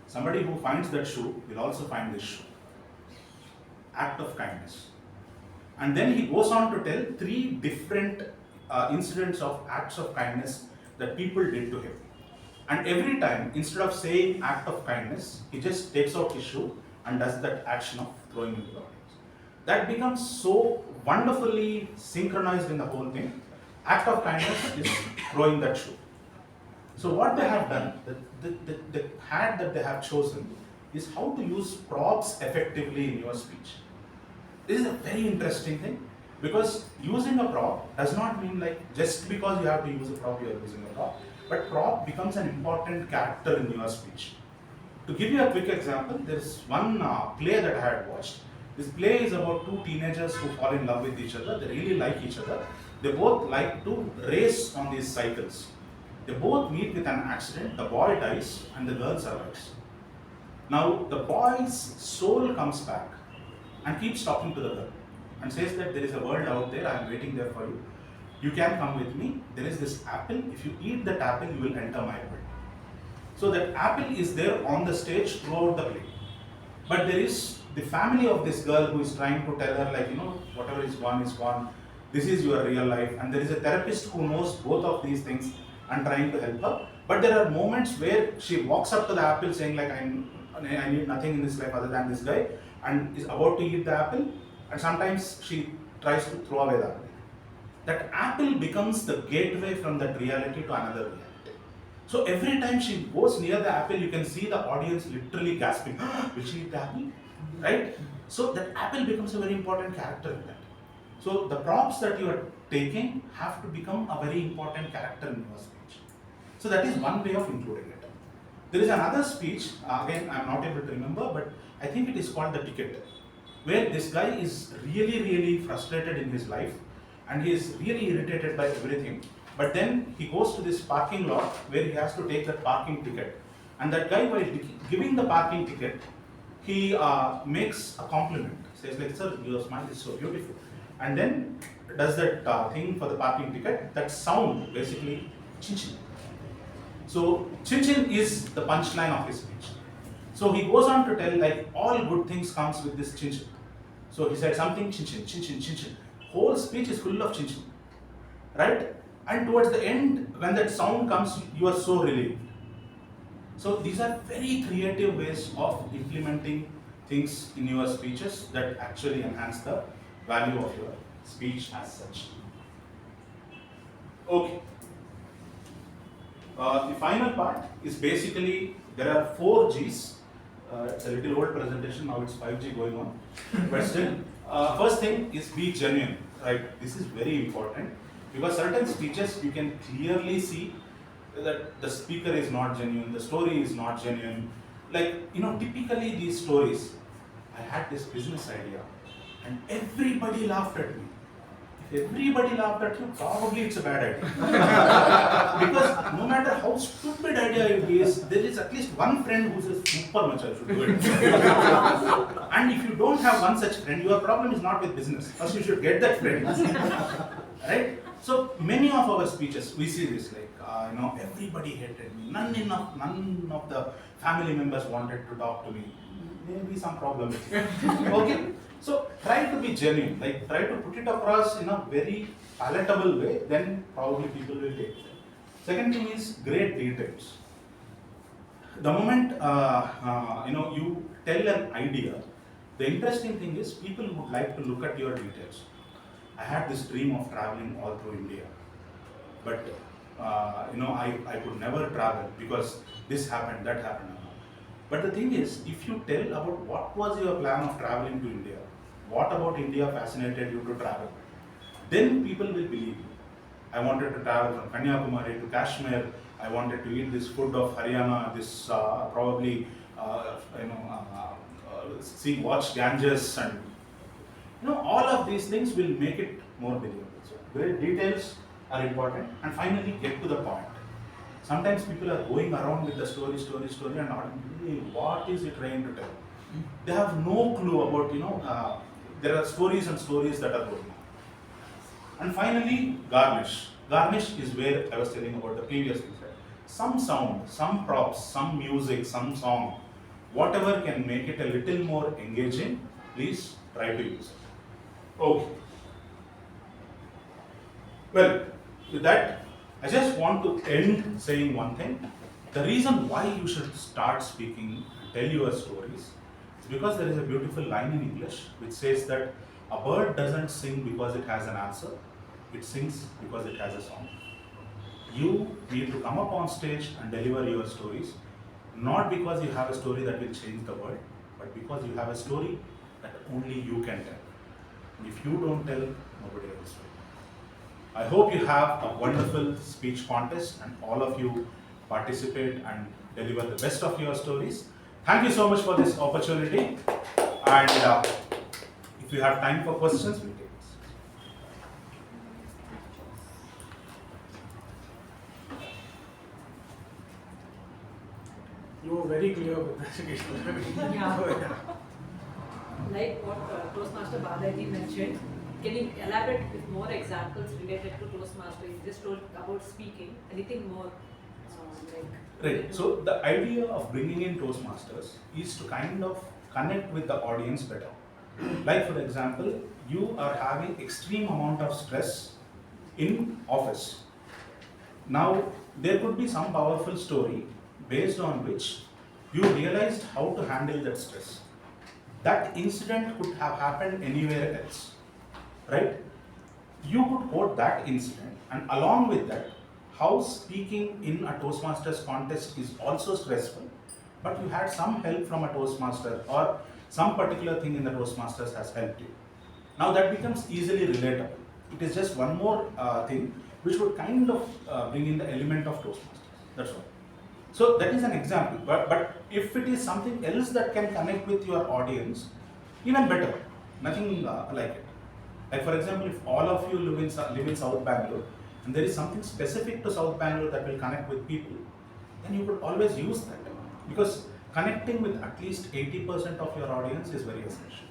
Somebody who finds that shoe will also find this shoe. Act of kindness. And then he goes on to tell 3 different incidents of acts of kindness that people did to him. And every time, instead of saying act of kindness, he just takes out his shoe and does that action of throwing into the audience. That becomes so wonderfully synchronized in the whole thing. Act of kindness is throwing that shoe. So what they have done, the hat that they have chosen is how to use props effectively in your speech. This is a very interesting thing, because using a prop does not mean like just because you have to use a prop, you are using a prop, but prop becomes an important character in your speech. To give you a quick example, there is one play that I had watched. This play is about 2 teenagers who fall in love with each other. They really like each other. They both like to race on these cycles. They both meet with an accident. The boy dies and the girl survives. Now the boy's soul comes back and keeps talking to the girl and says that there is a world out there, I am waiting there for you. You can come with me. There is this apple. If you eat that apple, you will enter my world. So that apple is there on the stage throughout the play. But there is the family of this girl who is trying to tell her, like, whatever is gone is gone. This is your real life. And there is a therapist who knows both of these things and trying to help her. But there are moments where she walks up to the apple saying like, I need nothing in this life other than this guy, and is about to eat the apple. and sometimes she tries to throw away the apple. That apple becomes the gateway from that reality to another reality. So every time she goes near the apple, you can see the audience literally gasping, will she eat the apple? Right? So that apple becomes a very important character in that. So the props that you are taking have to become a very important character in your speech. So that is one way of including it. There is another speech, again I am not able to remember, but I think it is called the ticket, where this guy is really frustrated in his life and he is really irritated by everything. But then he goes to this parking lot where he has to take that parking ticket. And that guy, while giving the parking ticket, he makes a compliment. Says like, sir, your smile is so beautiful. And then does that thing for the parking ticket, that sound basically, chin chin. So chin chin is the punchline of his speech. So he goes on to tell like all good things comes with this chin chin. So he said something chin chin, chin chin, chin chin. Whole speech is full of chin chin, right? And towards the end, when that sound comes, you are so relieved. So these are very creative ways of implementing things in your speeches that actually enhance the value of your speech as such. Okay. The final part is basically, there are 4 Gs. It's a little old presentation, now it's 5G going on. But still, first thing is be genuine, right? This is very important because certain speeches you can clearly see that the speaker is not genuine, the story is not genuine. Like, typically these stories, I had this business idea and everybody laughed at me. If everybody laughed at you, probably it's a bad idea. Because no matter how stupid idea it is, there is at least one friend who says, super much I should do it. And if you don't have one such friend, your problem is not with business. First you should get that friend. Right? So many of our speeches, we see this like, everybody hated me. None of the family members wanted to talk to me. Maybe some problem. Okay? So try to be genuine, like try to put it across in a very palatable way, then probably people will take it. Second thing is great details. The moment you tell an idea, the interesting thing is people would like to look at your details. I had this dream of traveling all through India, but I could never travel because this happened, that happened. But the thing is, if you tell about what was your plan of traveling to India, what about India fascinated you to travel, then people will believe you. I wanted to travel from Kanyakumari to Kashmir. I wanted to eat this food of Haryana, this watch Ganges, and all of these things will make it more believable. So, great details are important, and finally get to the point. Sometimes people are going around with the story, and not really what is it trying to tell. They have no clue about, there are stories and stories that are going on. And finally, garnish. Garnish is where I was telling about the previous thing. Some sound, some props, some music, some song, whatever can make it a little more engaging, please try to use it. Okay. Well, with that, I just want to end saying one thing. The reason why you should start speaking and tell your stories is because there is a beautiful line in English which says that a bird doesn't sing because it has an answer, it sings because it has a song. You need to come up on stage and deliver your stories, not because you have a story that will change the world, but because you have a story that only you can tell. And if you don't tell, nobody else will. I hope you have a wonderful speech contest and all of you participate and deliver the best of your stories. Thank you so much for this opportunity, and if you have time for questions, we take this. You were very clear with that. Yeah. Like what Toastmaster Balraj mentioned, can you elaborate with more examples related to Toastmaster? You just told about speaking. Anything more? Right. So the idea of bringing in Toastmasters is to kind of connect with the audience better. Like for example, you are having extreme amount of stress in office. Now there could be some powerful story based on which you realized how to handle that stress. that incident could have happened anywhere else, right? You could quote that incident, and along with that, how speaking in a Toastmasters contest is also stressful, but you had some help from a Toastmaster or some particular thing in the Toastmasters has helped you. Now that becomes easily relatable. It is just one more thing which would kind of bring in the element of Toastmasters. That's all. So that is an example. But if it is something else that can connect with your audience, even better. Nothing like it. Like for example, if all of you live in South Bangalore, and there is something specific to South Bangalore that will connect with people, then you could always use that. Because connecting with at least 80% of your audience is very essential.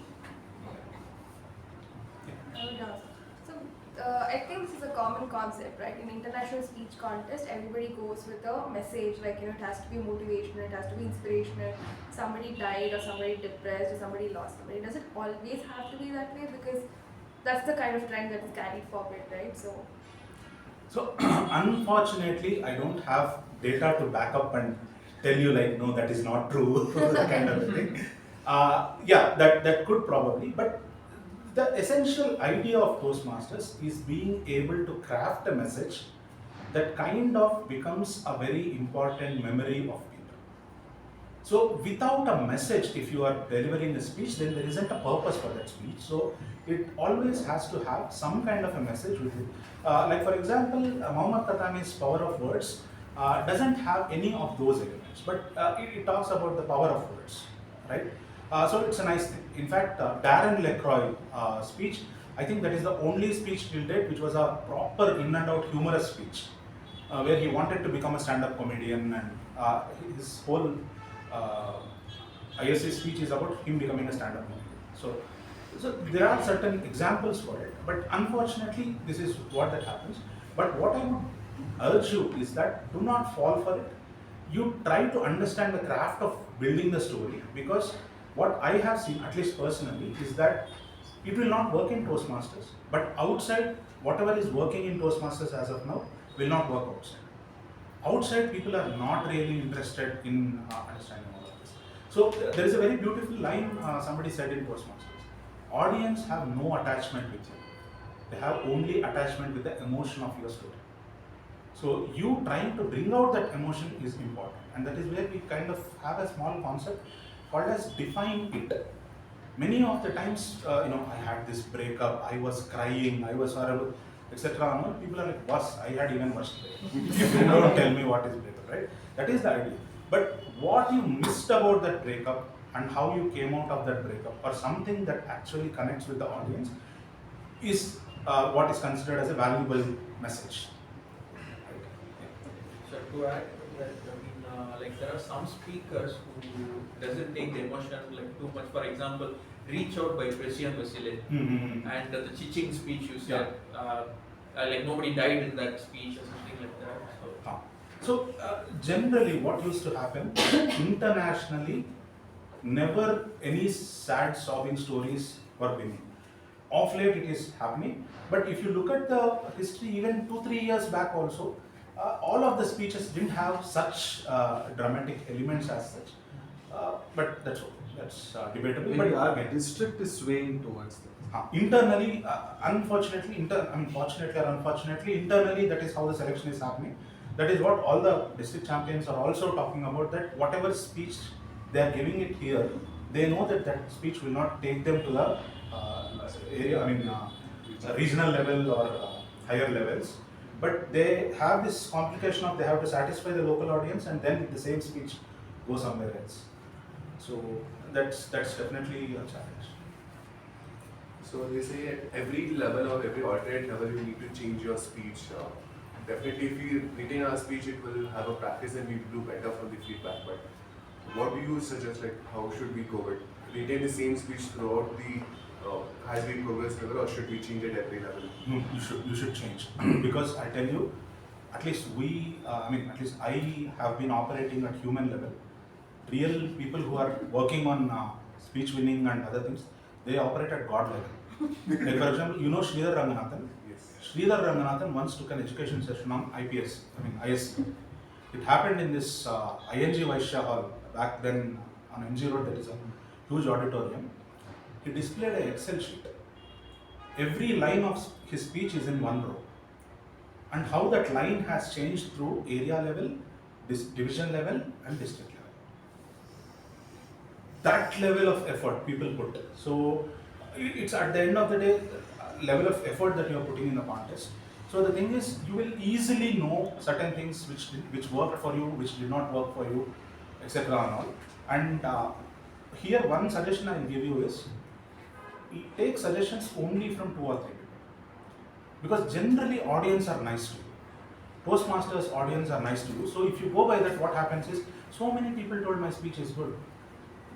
So I think this is a common concept, right? In international speech contest, everybody goes with a message, like, you know, it has to be motivational, it has to be inspirational. Somebody died, or somebody depressed, or somebody lost somebody. Does it always have to be that way? Because that's the kind of trend that is carried forward, right? So Unfortunately, I don't have data to back up and tell you like, no, that is not true, that kind of a thing. Yeah, that could probably, but the essential idea of Toastmasters is being able to craft a message that kind of becomes a very important memory of people. So without a message, if you are delivering a speech, then there isn't a purpose for that speech. So it always has to have some kind of a message with it. Like for example, Muhammad Katani's Power of Words doesn't have any of those elements, but it talks about the power of words, right? So it's a nice thing. In fact, Darren LaCroix speech, I think that is the only speech till date which was a proper in and out humorous speech, where he wanted to become a stand-up comedian, and his whole ISC speech is about him becoming a stand-up comedian. So there are certain examples for it, but unfortunately this is what that happens. But what I would urge you is that do not fall for it. You try to understand the craft of building the story, because what I have seen, at least personally, is that it will not work in Toastmasters, but outside, whatever is working in Toastmasters as of now will not work outside. Outside, people are not really interested in understanding all of this. So there is a very beautiful line somebody said in Toastmasters. Audience have no attachment with you. They have only attachment with the emotion of your story. So you trying to bring out that emotion is important, and that is where we kind of have a small concept called as define it. Many of the times, I had this breakup, I was crying, I was horrible, etc. People are like, worse, I had even worse breakup. Don't tell me what is breakup, right? That is the idea. But what you missed about that breakup and how you came out of that breakup, or something that actually connects with the audience, is what is considered as a valuable message. So to add that, like there are some speakers who doesn't take the emotion like too much. For example, Reach Out by Presian Vasile, and the Chiching speech you said, like nobody died in that speech or something like that. So generally what used to happen internationally, never any sad sobbing stories were winning. Of late it is happening, but if you look at the history even 2-3 years back also, all of the speeches didn't have such dramatic elements as such. But that's debatable. Maybe but our district is swaying towards that. Internally, unfortunately, fortunately or unfortunately, internally that is how the selection is happening. That is what all the district champions are also talking about, that whatever speech they are giving it here, they know that that speech will not take them to the regional level or higher levels. But they have this complication of they have to satisfy the local audience, and then the same speech go somewhere else. So that's definitely a challenge. So they say at every level or every alternate level you need to change your speech. Definitely if we retain our speech, it will have a practice and we will do better from the feedback. But what do you suggest, like how should we go with? Retain the same speech throughout the as we progress level, or should we change it every level? No, you should change. Because I tell you, at least I have been operating at human level. Real people who are working on speech winning and other things, they operate at God level. Like for example, you know Sridhar Ranganathan? Yes. Sridhar Ranganathan once took an education session on ISC. It happened in this ING Vaishya Hall. Back then on MG Road there is a huge auditorium. he displayed an Excel sheet. Every line of his speech is in one row. And how that line has changed through area level, division level and district level. That level of effort people put. So it's at the end of the day, level of effort that you are putting in the contest. So the thing is, you will easily know certain things which worked for you, which did not work for you, etc. and all. And here one suggestion I will give you is, take suggestions only from 2 or 3 people. Because generally audience are nice to you. Toastmasters audience are nice to you. So if you go by that, what happens is, so many people told my speech is good.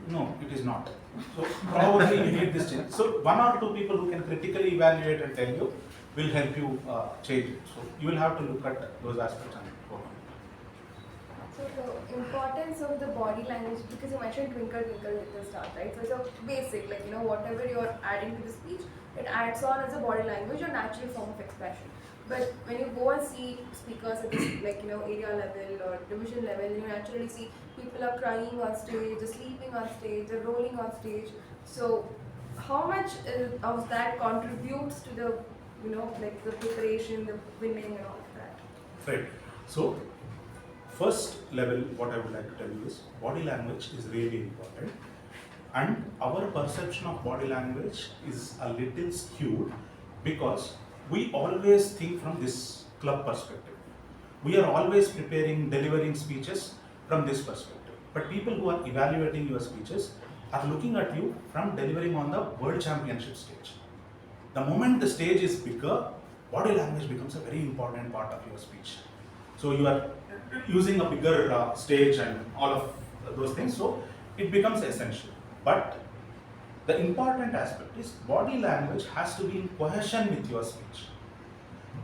No, it is not. So probably you need this change. So 1 or 2 people who can critically evaluate and tell you will help you change it. So you will have to look at those aspects and work on it. So the importance of the body language, because you mentioned twinkle twinkle little star, right? So it's a basic, like whatever you're adding to the speech, it adds on as a body language or natural form of expression. But when you go and see speakers at this, area level or division level, you naturally see people are crying on stage, they're sleeping on stage, they're rolling on stage. So how much of that contributes to the, the preparation, the winning and all of that? Right. So first level, what I would like to tell you is, body language is really important. And our perception of body language is a little skewed because we always think from this club perspective. We are always preparing, delivering speeches from this perspective. But people who are evaluating your speeches are looking at you from delivering on the world championship stage. The moment the stage is bigger, body language becomes a very important part of your speech. So you are using a bigger stage and all of those things, so it becomes essential. But the important aspect is, body language has to be in cohesion with your speech.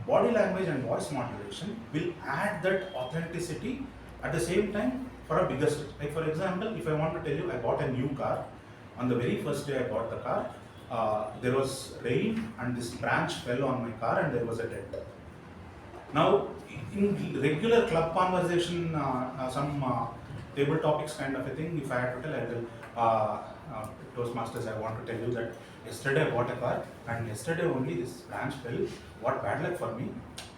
Body language and voice modulation will add that authenticity at the same time for a bigger stage. Like for example, if I want to tell you I bought a new car, on the very first day I bought the car, there was rain and this branch fell on my car and there was a dent. Now, in regular club conversation, some table topics kind of a thing, if I had to tell, I will Toastmasters, I want to tell you that yesterday I bought a car and yesterday only this branch fell. What bad luck for me.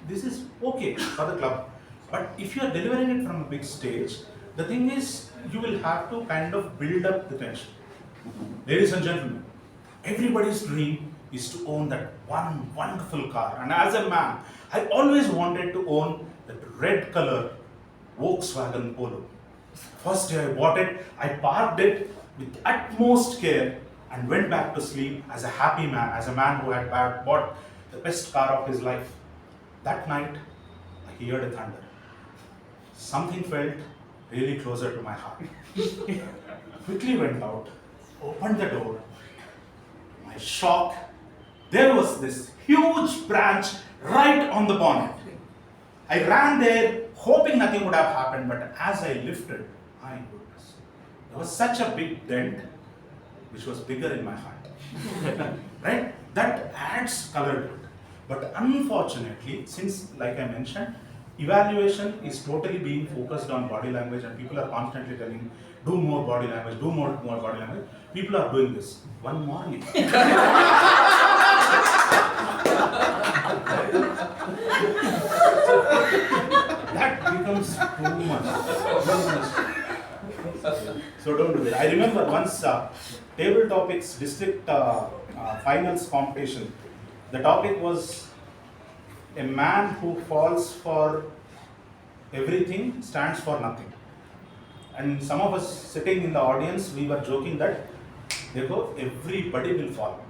This is okay for the club. But if you are delivering it from a big stage, the thing is, you will have to kind of build up the tension. Ladies and gentlemen, everybody's dream is to own that one wonderful car. And as a man, I always wanted to own that red color Volkswagen Polo. First day I bought it, I parked it with utmost care and went back to sleep as a happy man, as a man who had bought the best car of his life. That night, I heard a thunder. Something felt really closer to my heart. Quickly went out, opened the door. To my shock, there was this huge branch right on the bonnet. I ran there hoping nothing would have happened, but as I lifted, my goodness, there was such a big dent which was bigger in my heart. Right? That adds color to it. But unfortunately, since, like I mentioned, evaluation is totally being focused on body language and people are constantly telling, do more body language, do more body language. People are doing this. One morning. That becomes too much. So don't do that. I remember once table topics district finals competition. The topic was a man who falls for everything stands for nothing. And some of us sitting in the audience, we were joking that everybody will fall.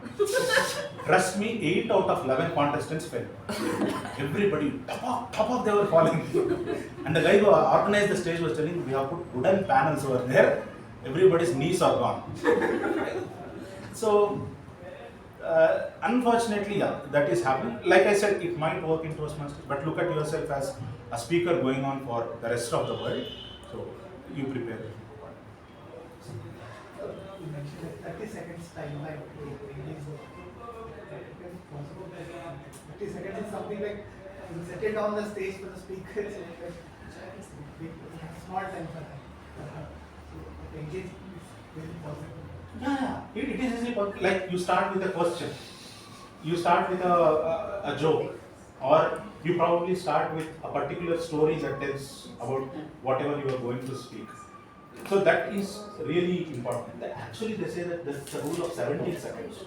Trust me, 8 out of 11 contestants fell. Everybody, top, they were falling. And the guy who organized the stage was telling, we have put wooden panels over there. Everybody's knees are gone. So, unfortunately, yeah, that is happening. Like I said, it might work in Toastmasters, but look at yourself as a speaker going on for the rest of the world. So, you prepare. You mentioned 30 seconds timeline. 30 seconds is something like you set it on the stage for the speaker. It's like small time for that. So the engagement is very positive. Yeah, it is easily possible. Like you start with a question, you start with a joke, or you probably start with a particular story that tells about whatever you are going to speak. So that is really important. Actually, they say that that's the rule of 17 seconds.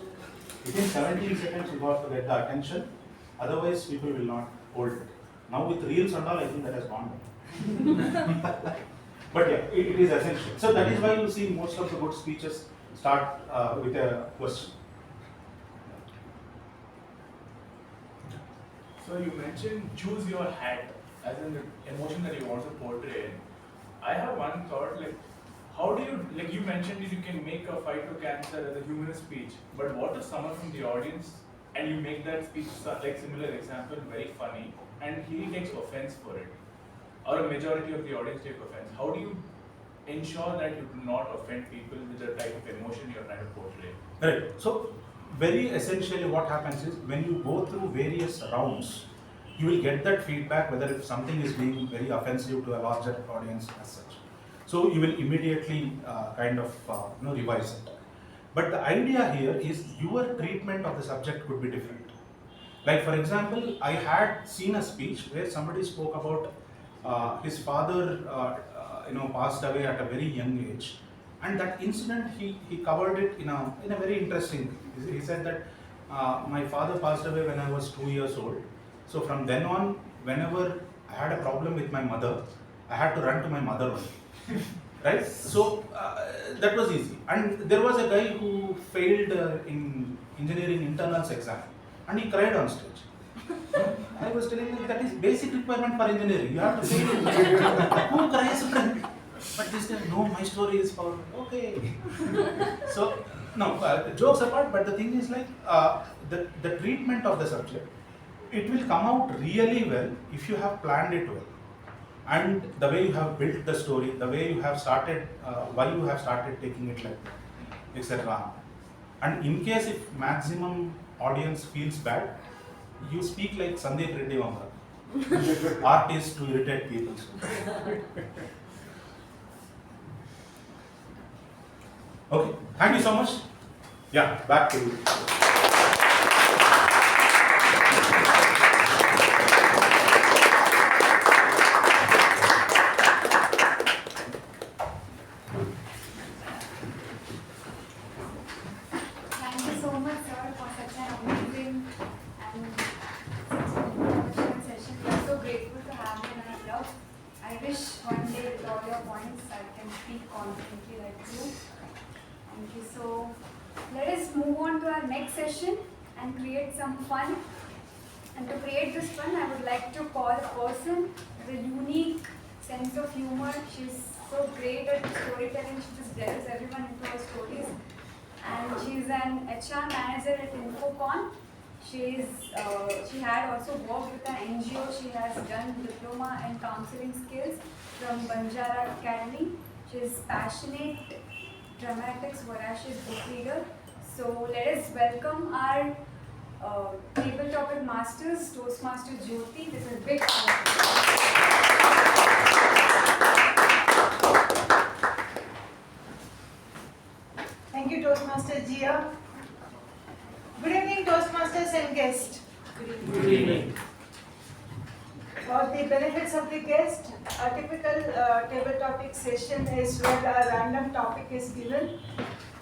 Within 17 seconds, you got to get the attention. Otherwise, people will not hold it. Now with reels and all, I think that has gone down. But yeah, it is essential. So that is why you see most of the good speeches start with a question. So you mentioned choose your hat as an emotion that you want to portray. I have one thought, like, how do you, like you mentioned that you can make a fight to cancer as a humanist speech, but what if someone from the audience and you make that speech, like similar example, very funny, and he takes offense for it, or a majority of the audience take offense? How do you ensure that you do not offend people with the type of emotion you're trying to portray? Right. So very essentially what happens is when you go through various rounds, you will get that feedback whether if something is being very offensive to a larger audience as such. So you will immediately revise it. But the idea here is your treatment of the subject could be different. Like for example, I had seen a speech where somebody spoke about his father passed away at a very young age, and that incident he covered it in a very interesting. He said that my father passed away when I was 2 years old. So from then on, whenever I had a problem with my mother, I had to run to my mother only. Right? So that was easy. And there was a guy who failed in engineering internals exam, and he cried on stage. I was telling him that is basic requirement for engineering. You have to fail. Who cries? But this guy, no, my story is for okay. So no, jokes apart. But the thing is like the treatment of the subject, it will come out really well if you have planned it well. And the way you have built the story, the way you have started, why you have started taking it like that, etc. And in case if maximum audience feels bad, you speak like Sandeep Reddy Vamra, artist to irritate people. Okay, thank you so much. Yeah, back to you. Fun, and to create this fun, I would like to call a person with a unique sense of humor. She's so great at storytelling, she just delves everyone into her stories, and she's an HR manager at Infocon. She had also worked with an NGO. She has done diploma in counseling skills from Banjara Academy. She's passionate, dramatics, voracious book reader. So let us welcome our table topic masters, Toastmaster Jyothi. This is a big Thank you, Toastmaster Jia. Good evening, Toastmasters and guests. Good evening. For the benefits of the guest, a typical table topic session is where a random topic is given,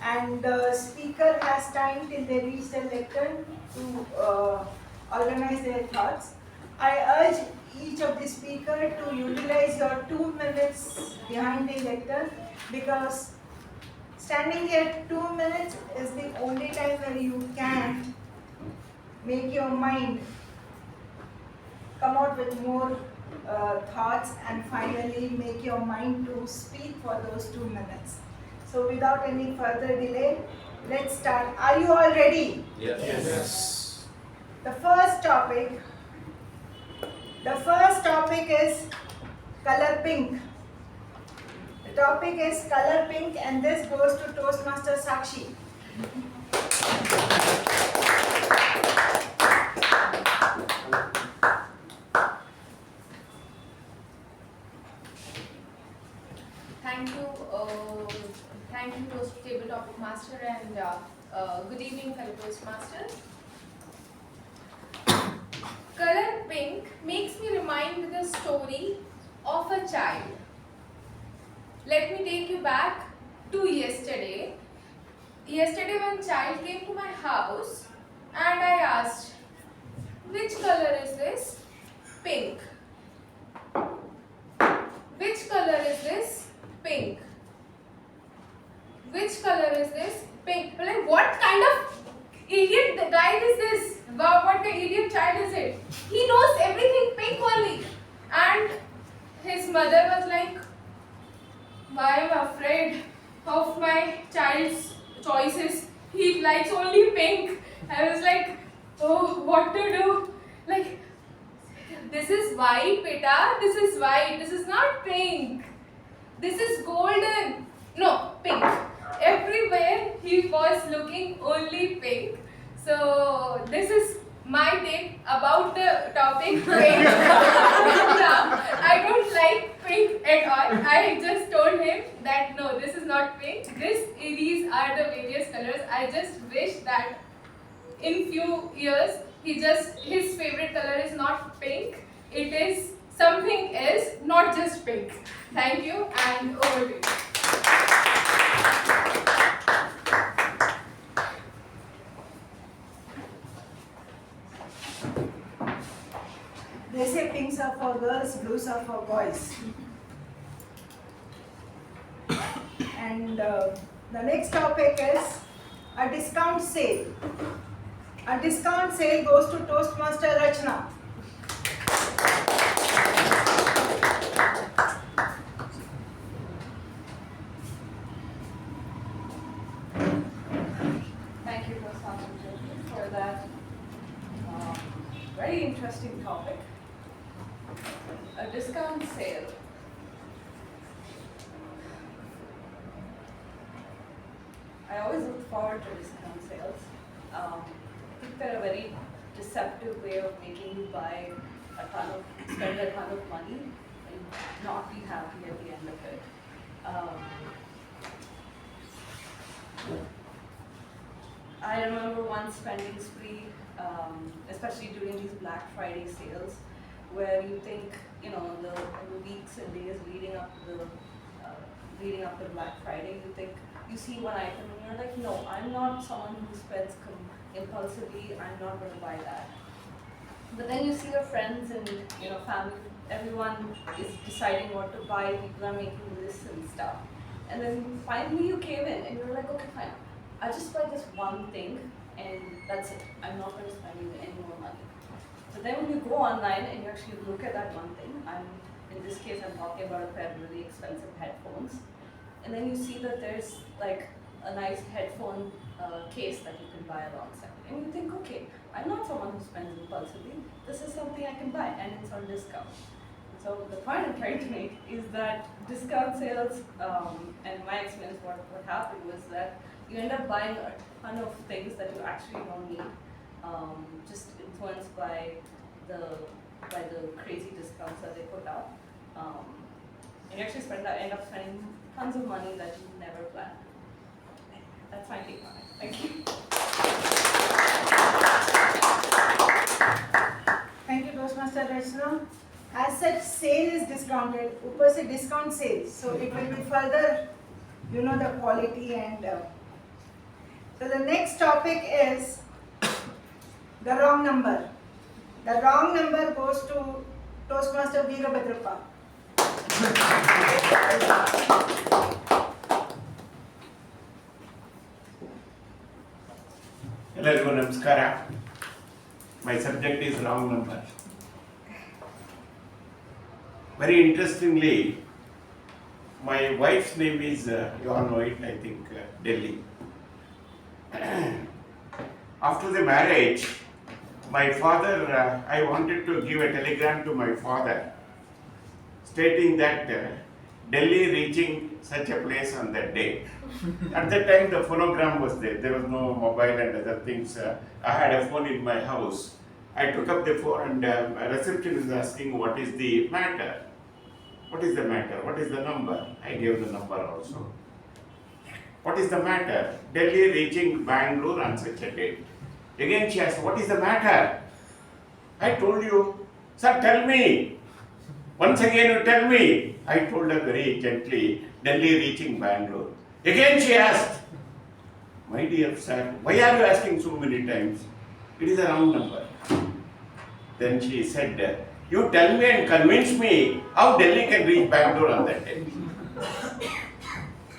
and the speaker has time till they reach the lectern to organize their thoughts. I urge each of the speaker to utilize your 2 minutes behind the lectern, because standing here 2 minutes is the only time where you can make your mind come out with more thoughts and finally make your mind to speak for those 2 minutes. So without any further delay, let's start. Are you all ready? Yes. The first topic is color pink. The topic is color pink, and this goes to Toastmaster Sakshi. Thank you, Table Topic Master Good evening, fellow Toastmasters. Color pink makes me remind the story of a child. Let me take you back to yesterday. Yesterday when child came to my house and I asked, which color is this? Pink. Which color is this? Pink. Which color is this? Pink. But like, what kind of idiot guy is this? What kind of idiot child is it? He knows everything pink only. And his mother was like, I am afraid of my child's choices. He likes only pink. I was like, oh, what to do? Like, this is white, beta. This is white. This is not pink. This is golden. No, pink. Everywhere he was looking only pink. So this is my take about the topic pink. Now, I don't like pink at all. I just told him that no, this is not pink. These are the various colors. I just wish that in few years his favorite color is not pink. It is something else, not just pink. Thank you and over to you. They say pinks are for girls, blues are for boys. And the next topic is a discount sale. A discount sale goes to Toastmaster Rachana. Thank you, Jyothi, for that very interesting topic. A discount sale. I always look forward to discount sales. I think they're a very deceptive way of making you spend a ton of money and not be happy at the end of it. I remember one spending spree, especially during these Black Friday sales, where you think, in the weeks and days leading up to Black Friday, you see one item and you're like, no, I'm not someone who spends impulsively. I'm not going to buy that. But then you see your friends and family, everyone is deciding what to buy. People are making lists and stuff, and then finally you cave in and you're like, okay, fine. I'll just buy this one thing and that's it. I'm not going to spend even any more money. So then when you go online and you actually look at that one thing, in this case I'm talking about a pair of really expensive headphones, and then you see that there's like a nice headphone case that you can buy alongside. And you think, okay, I'm not someone who spends impulsively. This is something I can buy and it's on discount. So the point I'm trying to make is that discount sales, and in my experience what happened was that you end up buying a ton of things that you actually don't need, just influenced by the crazy discounts that they put out. And you actually end up spending tons of money that you never planned. That's my take on it. Thank you. Thank you, Toastmaster Rachana. As such, sale is discounted. Upar se discount sale, so it will be further, the quality and. So the next topic is the wrong number. The wrong number goes to Toastmaster Veerabhadrappa. Hello everyone, namaskara. My subject is wrong number. Very interestingly, my wife's name is, you all know it, I think, Delhi. After the marriage, my father, I wanted to give a telegram to my father stating that Delhi reaching such a place on that day. At that time the phonogram was there was no mobile and other things. I had a phone in my house. I took up the phone and a receptionist was asking what is the matter? What is the matter? What is the number? I gave the number also. what is the matter? Delhi reaching Bangalore on such a date. Again she asked, what is the matter? I told you. Sir, tell me. Once again you tell me. I told her very gently, Delhi reaching Bangalore. Again she asked, my dear sir, why are you asking so many times? It is a wrong number. Then she said, you tell me and convince me how Delhi can reach Bangalore on that day.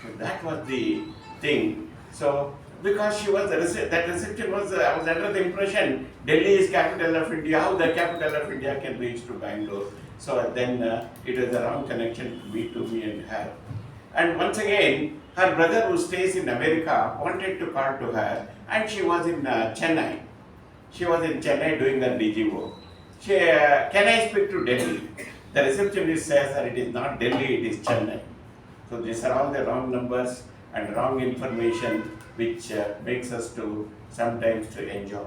So that was the thing. So because she was that reception was I was under the impression Delhi is capital of India. How the capital of India can reach to Bangalore? So then it was a wrong connection to me and her. And once again, her brother who stays in America wanted to call to her, and she was in Chennai. She was in Chennai doing her DGO. She, can I speak to Delhi? The receptionist says that it is not Delhi, it is Chennai. So these are all the wrong numbers and wrong information which makes us to sometimes to enjoy.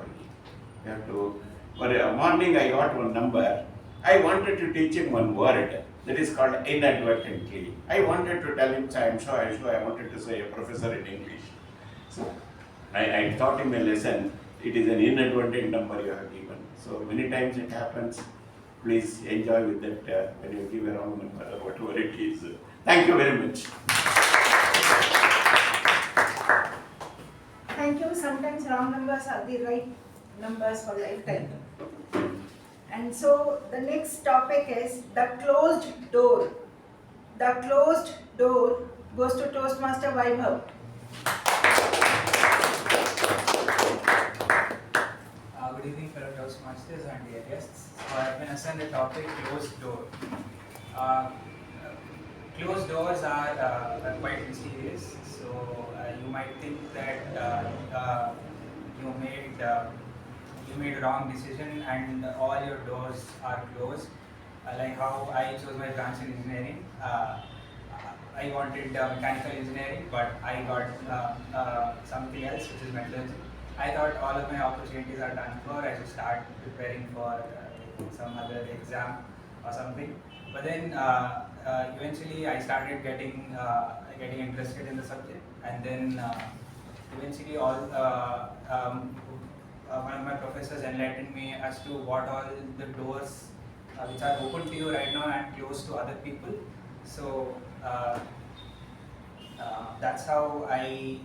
You have to, for a morning I got one number. I wanted to teach him one word that is called inadvertently. I wanted to tell him, I'm sure I wanted to say a professor in English. So I taught him a lesson. It is an inadvertent number you have given. So many times it happens. Please enjoy with that when you give a wrong number or whatever it is. Thank you very much. Thank you. Sometimes wrong numbers are the right numbers for lifetime. And so the next topic is the closed door. The closed door goes to Toastmaster Vaibhav. Good evening, fellow Toastmasters and dear guests. So I have been assigned the topic closed door. Closed doors are quite mysterious. So you might think that you made a wrong decision and all your doors are closed. Like how I chose my branch in engineering. I wanted mechanical engineering, but I got something else, which is metallurgy. I thought all of my opportunities are done for. I should start preparing for some other exam or something. But then eventually I started getting interested in the subject, and then eventually one of my professors enlightened me as to what all the doors which are open to you right now and closed to other people. So that's how I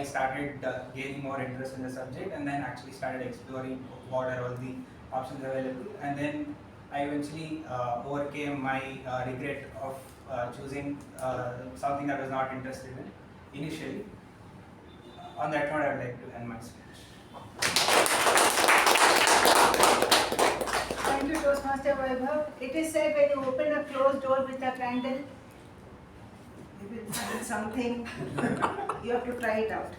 started gaining more interest in the subject, and then actually started exploring what are all the options available. And then I eventually overcame my regret of choosing something I was not interested in initially. On that note, I would like to end my speech. Thank you, Toastmaster Vaibhav. It is said when you open a closed door with a candle, you will find something. You have to try it out.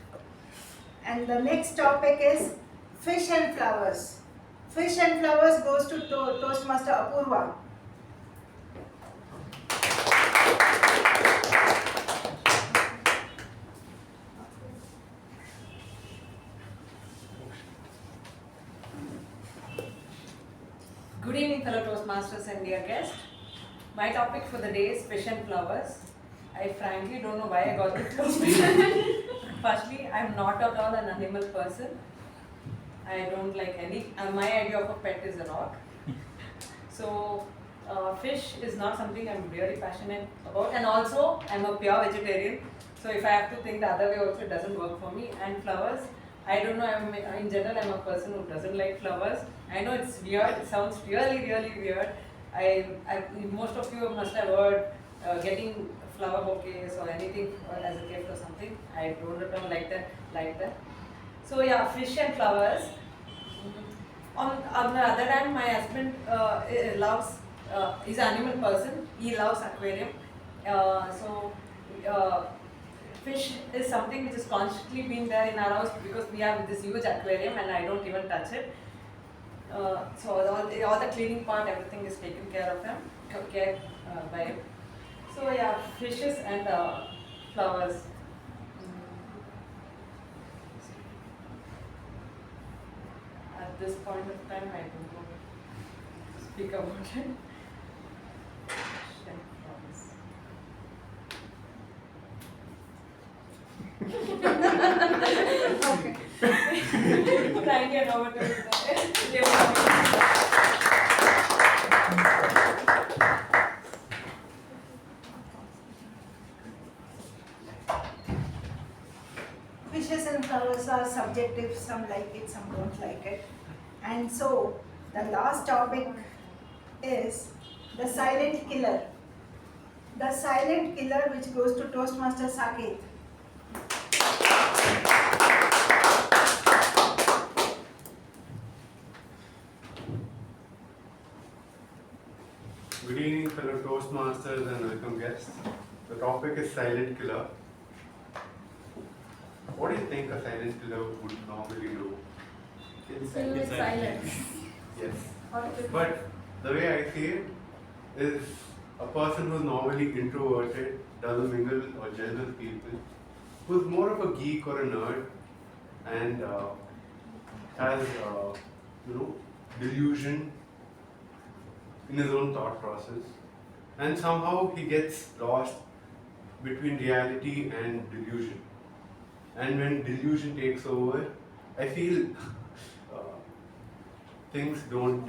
And the next topic is fish and flowers. Fish and flowers goes to Toastmaster Apoorva. Good evening, fellow Toastmasters and dear guests. My topic for the day is fish and flowers. I frankly don't know why I got the topic. Firstly, I'm not at all an animal person. I don't like any. My idea of a pet is a rock. So, fish is not something I'm really passionate about, and also I'm a pure vegetarian. So, if I have to think the other way, also it doesn't work for me. And flowers, I don't know. In general, I'm a person who doesn't like flowers. I know it's weird. It sounds really, really weird. Most of you must have heard getting flower bouquets or anything as a gift or something. I don't at all like that. So yeah, fish and flowers. On the other hand, my husband loves. He's an animal person. He loves aquarium. Fish is something which is constantly been there in our house because we have this huge aquarium and I don't even touch it. So all the cleaning part, everything is taken care of by him. So yeah, fishes and flowers. At this point of time, I don't know to speak about it. Fish and flowers. hand over to him. Fishes and flowers are subjective, some like it, some don't like it. And so the last topic is the silent killer. The silent killer, which goes to Toastmaster Saketh. Good evening, fellow Toastmasters and welcome guests. The topic is silent killer. What do you think a silent killer would normally do? Kill with silence. Yes. Or if it- But the way I see it is a person who's normally introverted, doesn't mingle or gel with people, who's more of a geek or a nerd and has, delusion in his own thought process, and somehow he gets lost between reality and delusion. And when delusion takes over, I feel things don't.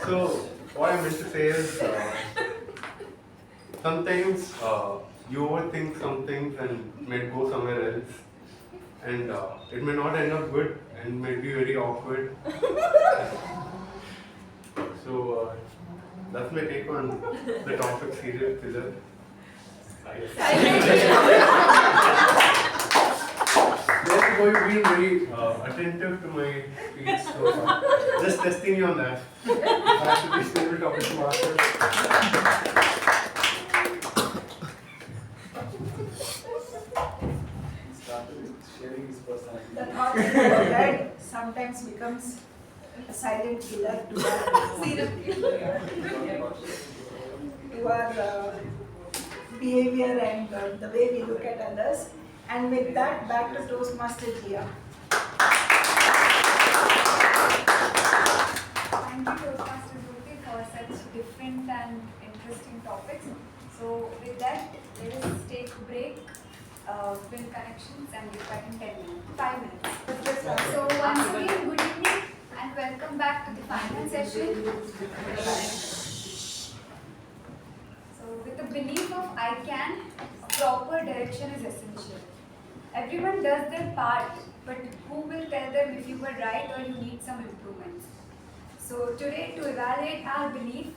So what I meant to say is, sometimes you overthink some things and it may go somewhere else, and it may not end up good and may be very awkward. So that's my take on the topic serial killer. Therefore, you've been very attentive to my speech so far. Just testing you on that. I should be stable topic to master. Sharing his personality. The thought in your head sometimes becomes a silent killer to our behavior and the way we look at others. And with that, back to Toastmaster Jia. Thank you, Toastmaster Jyothi, for such different and interesting topics. So with that, let us take a break, build connections, and get back in 10 minutes, 5 minutes. So once again, good evening and welcome back to the final session. So with the belief of I can, proper direction is essential. Everyone does their part, but who will tell them if you were right or you need some improvements? So today, to evaluate our belief,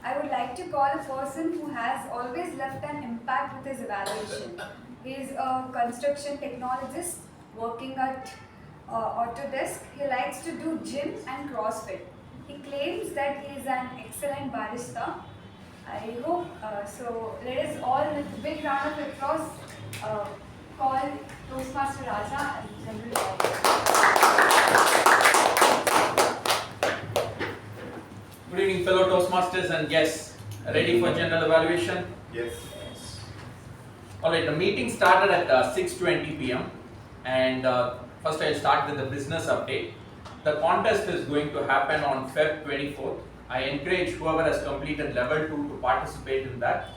I would like to call a person who has always left an impact with his evaluation. He is a construction technologist working at Autodesk. He likes to do gym and CrossFit. He claims that he is an excellent barista. I hope so. Let us all, with a big round of applause, call Toastmaster Rachana and General. Good evening, fellow Toastmasters and guests. Ready for general evaluation? Yes. Alright, the meeting started at 6:20 p.m. and first I'll start with the business update. The contest is going to happen on Feb 24th. I encourage whoever has completed level 2 to participate in that.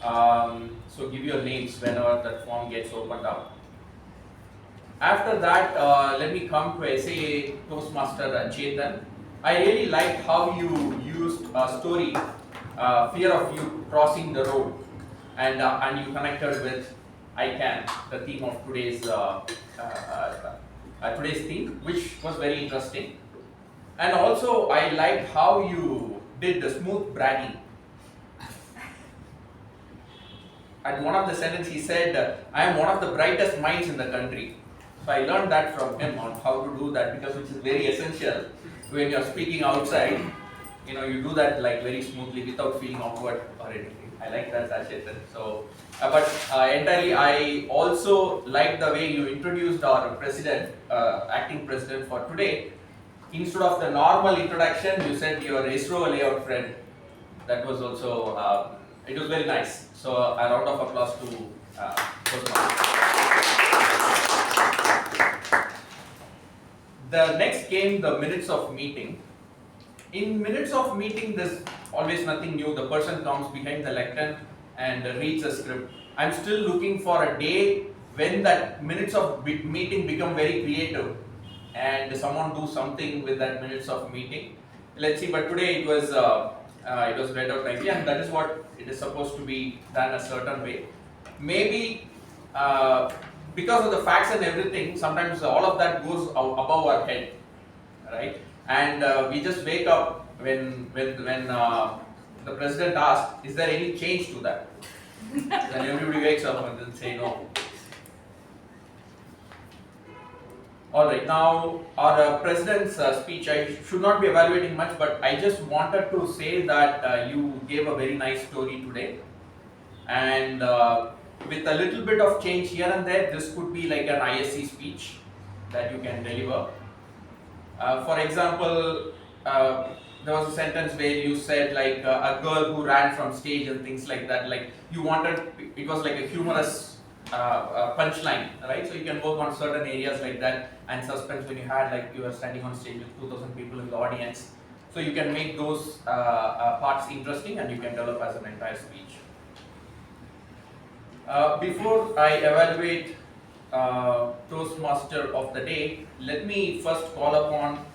So give your names whenever that form gets opened up. After that, let me come to SAA Toastmaster Chetan. I really liked how you used a story, fear of you crossing the road, and you connected with I can, the theme of today's theme, which was very interesting. And also, I liked how you did the smooth bragging. At one of the sentences, he said, "I am one of the brightest minds in the country." So I learned that from him on how to do that, because which is very essential when you're speaking outside. You do that like very smoothly without feeling awkward or anything. I like that, Chetan. So, entirely, I also like the way you introduced our president, acting president for today. Instead of the normal introduction, you said your ISRO layout friend. That was also, it was very nice. So a round of applause to Toastmasters. The next came the minutes of meeting. In minutes of meeting, there's always nothing new. The person comes behind the lectern and reads a script. I'm still looking for a day when that minutes of meeting become very creative and someone do something with that minutes of meeting. Let's see, but today it was read out nicely, and that is what it is supposed to be done a certain way. Maybe because of the facts and everything, sometimes all of that goes above our head, right? And we just wake up when the president asks, "Is there any change to that?" Then everybody wakes up and then say no. Alright, now our president's speech, I should not be evaluating much, but I just wanted to say that you gave a very nice story today, and with a little bit of change here and there, this could be like an ISC speech that you can deliver. For example, there was a sentence where you said like a girl who ran from stage and things like that, like you wanted, it was like a humorous punchline, right? So you can work on certain areas like that, and suspense when you had like you were standing on stage with 2,000 people in the audience. So you can make those parts interesting and you can develop as an entire speech. Before I evaluate Toastmaster of the day, let me first call upon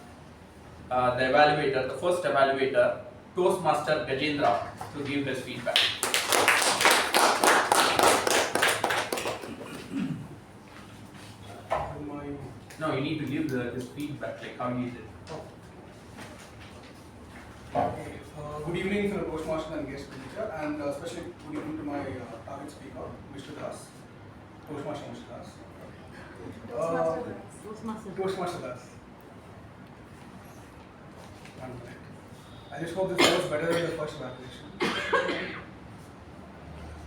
the evaluator, the first evaluator, Toastmaster Gajendra, to give his feedback. No, you need to give this feedback, like how you did. Okay. Good evening to the Toastmaster and guest speaker, and especially good evening to my target speaker, Mr. Das. Toastmaster Mr. Das. Toastmaster Das. 1 minute. I just hope this was better than the first evaluation.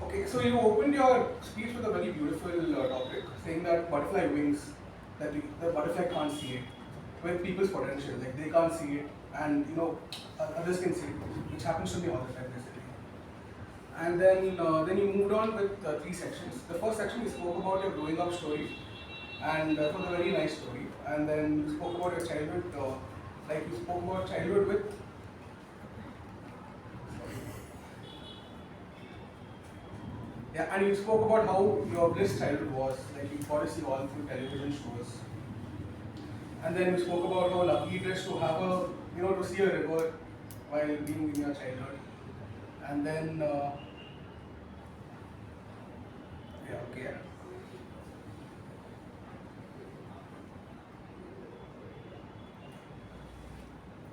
Okay, so you opened your speech with a very beautiful topic, saying that butterfly wings, that the butterfly can't see it, with people's potential, like they can't see it, and others can see it, which happens to me all the time basically. And then you moved on with 3 sections. The first section you spoke about your growing up story, and that was a very nice story. And then you spoke about your childhood, you spoke about childhood with. Yeah, and you spoke about how your bliss childhood was, like you got to see all through television shows. And then you spoke about how lucky it is to have to see a river while being in your childhood. And then, okay.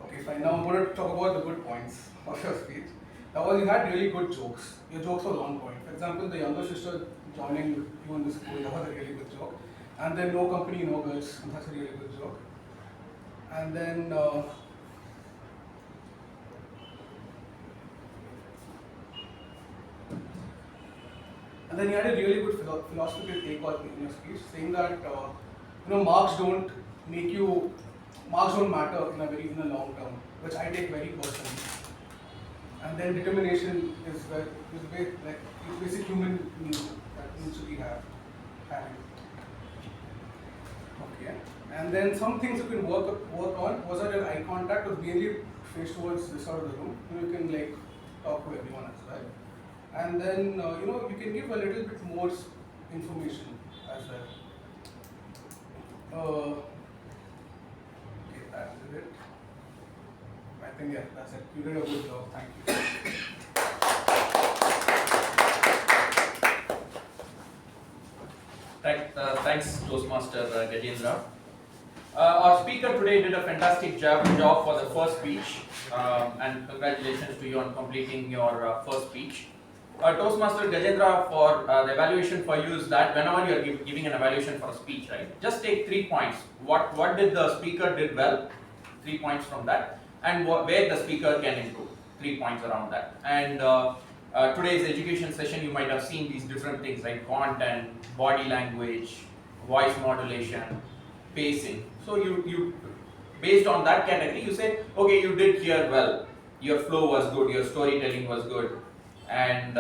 Okay, fine. Now I'm going to talk about the good points of your speech. That was, you had really good jokes. Your jokes were on point. For example, the younger sister joining you in the school, that was a really good joke. And then no company, no girls, that's a really good joke. And then you had a really good philosophical take on in your speech, saying that marks don't matter in a long term, which I take very personally. And then determination is basic human need that needs to be having. Okay. And then some things you can work on was that your eye contact was mainly faced towards this side of the room. You can talk to everyone as well. And then you can give a little bit more information as well. Okay, that is it. I think that's it. You did a good job. Thank you. Thanks, Toastmaster Gajendra. Our speaker today did a fantastic job for the first speech, and congratulations to you on completing your first speech. Toastmaster Gajendra, for the evaluation for you is that whenever you are giving an evaluation for a speech, right, just take 3 points. What did the speaker did well? 3 points from that. And where the speaker can improve, 3 points around that. And today's education session, you might have seen these different things like content, body language, voice modulation, pacing. So you based on that category, you say, okay, you did here well, your flow was good, your storytelling was good, and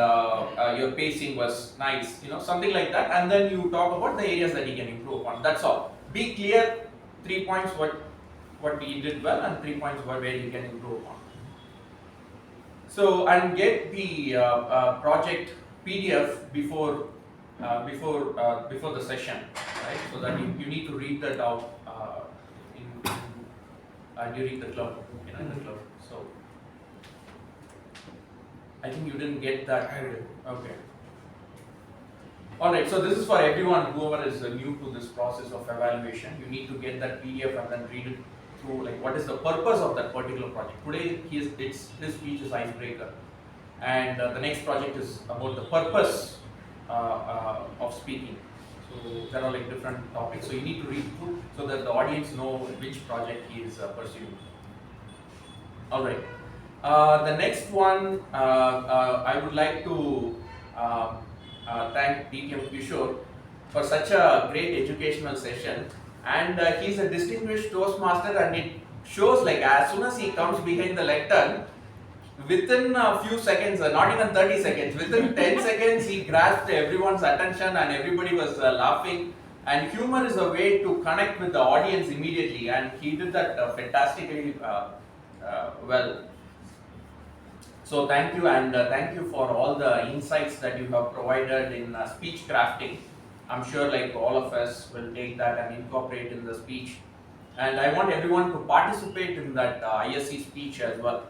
your pacing was nice, something like that. And then you talk about the areas that you can improve on. That's all. Be clear, 3 points what you did well, and 3 points where you can improve on. So, and get the project PDF before before the session, right? So that you need to read that out during the club, in the club. So I think you didn't get that. I did. Okay. Alright, so this is for everyone, whoever is new to this process of evaluation. You need to get that PDF and then read it through, like what is the purpose of that particular project. Today, his speech is icebreaker. And the next project is about the purpose of speaking. So there are like different topics. So you need to read through so that the audience know which project he is pursuing. Alright. The next one, I would like to thank DTM Kishore for such a great educational session. And he's a distinguished Toastmaster, and it shows like as soon as he comes behind the lectern, within a few seconds, not even 30 seconds, within 10 seconds he grasped everyone's attention and everybody was laughing. And humor is a way to connect with the audience immediately, and he did that fantastically well. So thank you, and thank you for all the insights that you have provided in speech crafting. I'm sure like all of us will take that and incorporate in the speech. And I want everyone to participate in that ISC speech as well.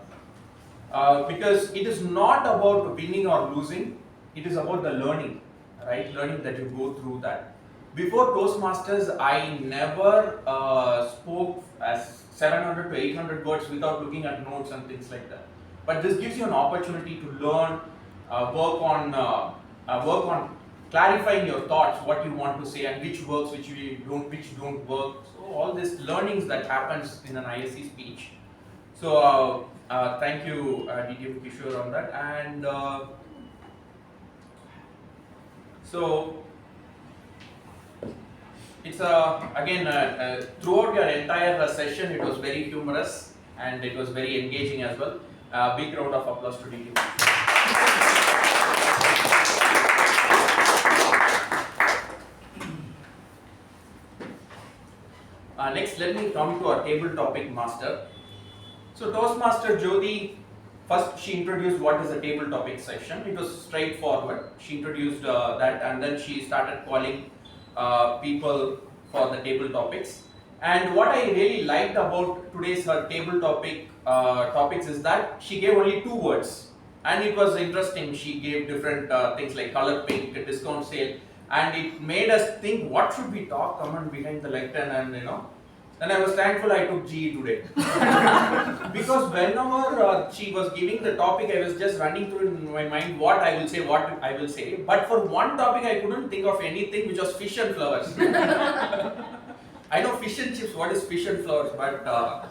Because it is not about winning or losing, it is about the learning, right? Learning that you go through that. Before Toastmasters, I never spoke as 700 to 800 words without looking at notes and things like that. But this gives you an opportunity to learn, work on clarifying your thoughts, what you want to say, and which works, which don't work. So all these learnings that happens in an ISC speech. So thank you, DTM Kishore, on that. And so it's again throughout your entire session, it was very humorous and it was very engaging as well. Big round of applause to DTM. Next, let me come to our table topic master. So Toastmaster Jyothi, first she introduced what is a table topic session. It was straightforward. She introduced that, and then she started calling people for the table topics. And what I really liked about today's her table topics is that she gave only 2 words. And it was interesting. She gave different things like color pink, discount sale. And it made us think, what should we talk, come on behind the lectern, and Then I was thankful I took GE today. Because whenever she was giving the topic, I was just running through in my mind what I will say. But for one topic, I couldn't think of anything, which was fish and flowers. I know fish and chips, what is fish and flowers, but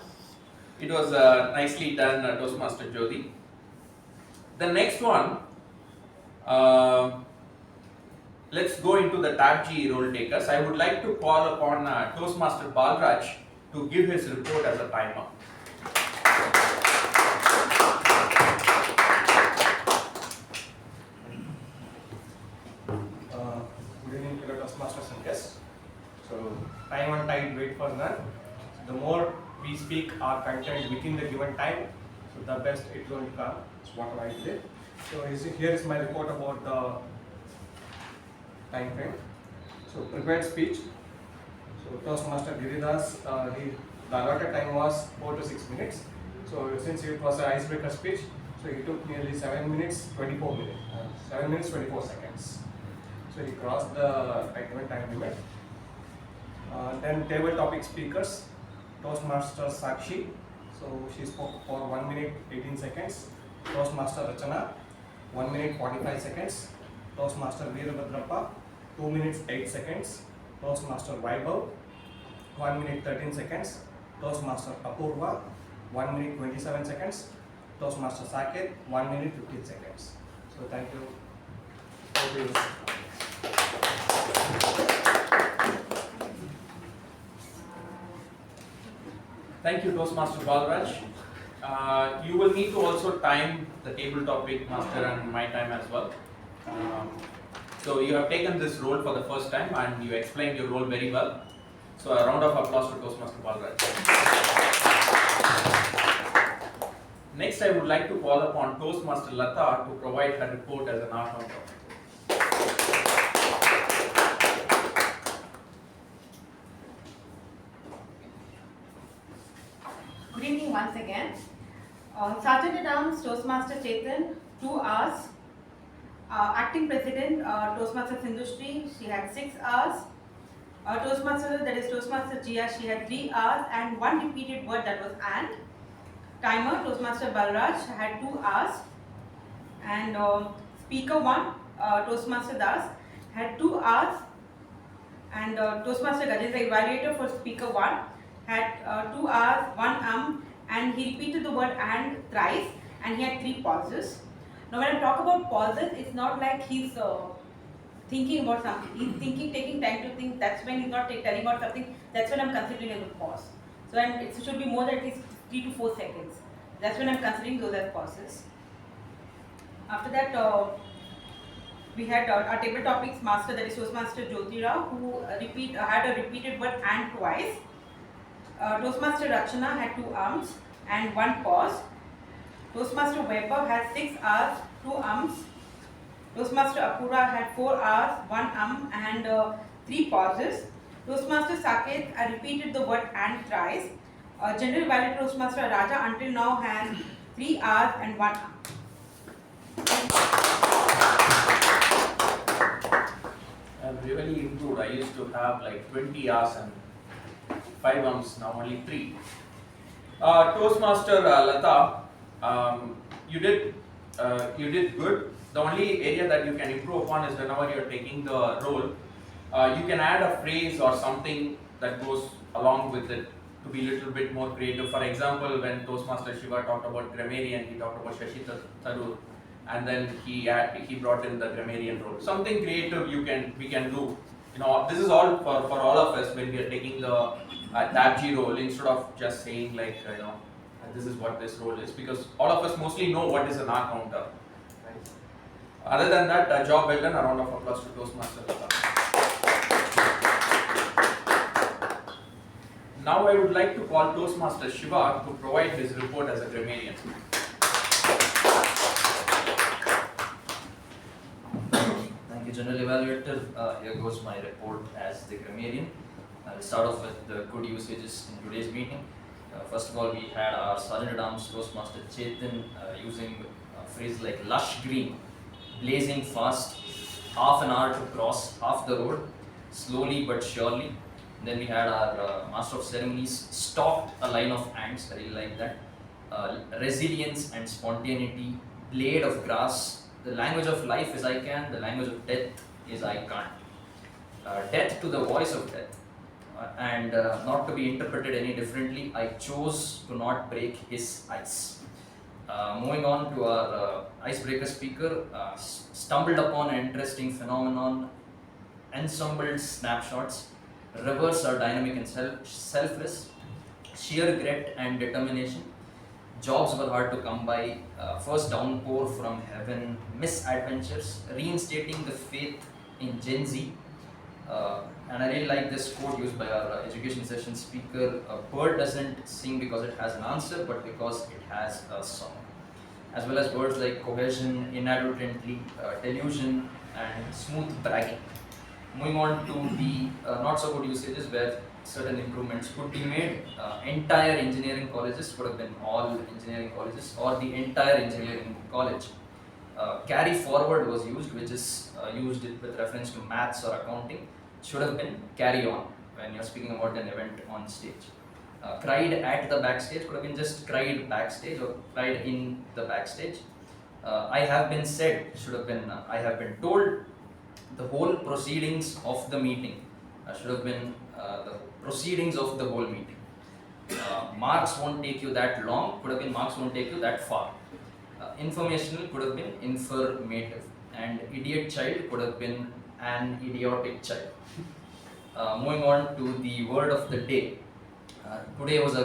it was nicely done, Toastmaster Jyothi. The next one, let's go into the TAPG role takers. I would like to call upon Toastmaster Balraj to give his report as a timer. Good evening, fellow Toastmasters and guests. So, time and tide wait for none. The more we speak our content within the given time, so the best it's going to come. That's what I did. So, here is my report about the time frame. So prepared speech. So Toastmaster Giri, the allotted time was 4 to 6 minutes. So since it was an icebreaker speech, so he took nearly 7 minutes 24 minutes, 7 minutes 24 seconds. So he crossed the given time limit. Then table topic speakers. Toastmaster Sakshi. So she spoke for 1 minute 18 seconds. Toastmaster Rachana, 1 minute 45 seconds. Toastmaster Veerabhadrappa, 2 minutes 8 seconds. Toastmaster Vaibhav, 1 minute 13 seconds. Toastmaster Apoorva, 1 minute 27 seconds. Toastmaster Saketh, 1 minute 15 seconds. So thank you. Thank you, Toastmaster Balraj. You will need to also time the table topic master and my time as well. So you have taken this role for the first time and you explained your role very well. So a round of applause to Toastmaster Balraj. Next, I would like to call upon Toastmaster Latha to provide her report as an outcome topic. once again. Sergeant at Arms, Toastmaster Chetan, 2 hours. Acting President, Toastmaster Sindhushree, she had 6 hours. Toastmaster, that is Toastmaster Jia, she had 3 hours and 1 repeated word, that was and. Timer, Toastmaster Balraj had 2 hours. And Speaker 1, Toastmaster Das, had 2 hours. And Toastmaster Gajendra, Evaluator for Speaker 1, had 2 hours, 1 and he repeated the word and thrice, and he had 3 pauses. Now when I talk about pauses, it's not like he's thinking about something. He's thinking, taking time to think. That's when he's not telling about something. That's when I'm considering as a pause. So and it should be more than at least 3 to 4 seconds. That's when I'm considering those as pauses. After that, we had our table topics master, that is Toastmaster Jyothi, who had a repeated word and twice. Toastmaster Rachana had 2 and 1 pause. Toastmaster Vaibhav had 6 hours, 2 Toastmaster Apoorva had 4 hours, 1 and 3 pauses. Toastmaster Saketh repeated the word and thrice. General Evaluator Toastmaster Raja until now has 3 hours and 1 I've really improved. I used to have like 20 hours and 5 now only 3. Toastmaster Latha, you did good. The only area that you can improve upon is whenever you're taking the role, you can add a phrase or something that goes along with it to be a little bit more creative. For example, when Toastmaster Shiva talked about Grammarian, he talked about Shashi Tharoor, and then he brought in the Grammarian role. Something creative we can do. You know, this is all for all of us when we are taking the TAPG role, instead of just saying like, this is what this role is, because all of us mostly know what is an R counter. Right? Other than that, a job well done. A round of applause to Toastmaster Latha. Now I would like to call Toastmaster Shiva to provide his report as a grammarian. Thank you, General Evaluator. Here goes my report as the grammarian. I'll start off with the good usages in today's meeting. First of all, we had our Sergeant at Arms Toastmaster Chetan using a phrase like lush green, blazing fast, half an hour to cross half the road, slowly but surely. Then we had our Master of Ceremonies stalked a line of ants, I really like that. Resilience and spontaneity, blade of grass. The language of life is I can, the language of death is I can't. Death to the voice of death. And not to be interpreted any differently, I chose to not break his ice. Moving on to our icebreaker speaker, stumbled upon an interesting phenomenon, ensembled snapshots. Rivers are dynamic and selfless, sheer grit and determination. Jobs were hard to come by, first downpour from heaven, misadventures, reinstating the faith in Gen Z. And I really like this quote used by our education session speaker: a bird doesn't sing because it has an answer, but because it has a song. As well as words like cohesion, inadvertently, delusion, and smooth bragging. Moving on to the not so good usages where certain improvements could be made. Entire engineering colleges would have been all engineering colleges or the entire engineering college. Carry forward was used, which is used with reference to maths or accounting. Should have been carry on when you're speaking about an event on stage. Cried at the backstage could have been just cried backstage or cried in the backstage. I have been said should have been I have been told. The whole proceedings of the meeting should have been the proceedings of the whole meeting. Marks won't take you that long, could have been marks won't take you that far. Informational could have been informative, and idiot child could have been an idiotic child. Moving on to the word of the day. Today was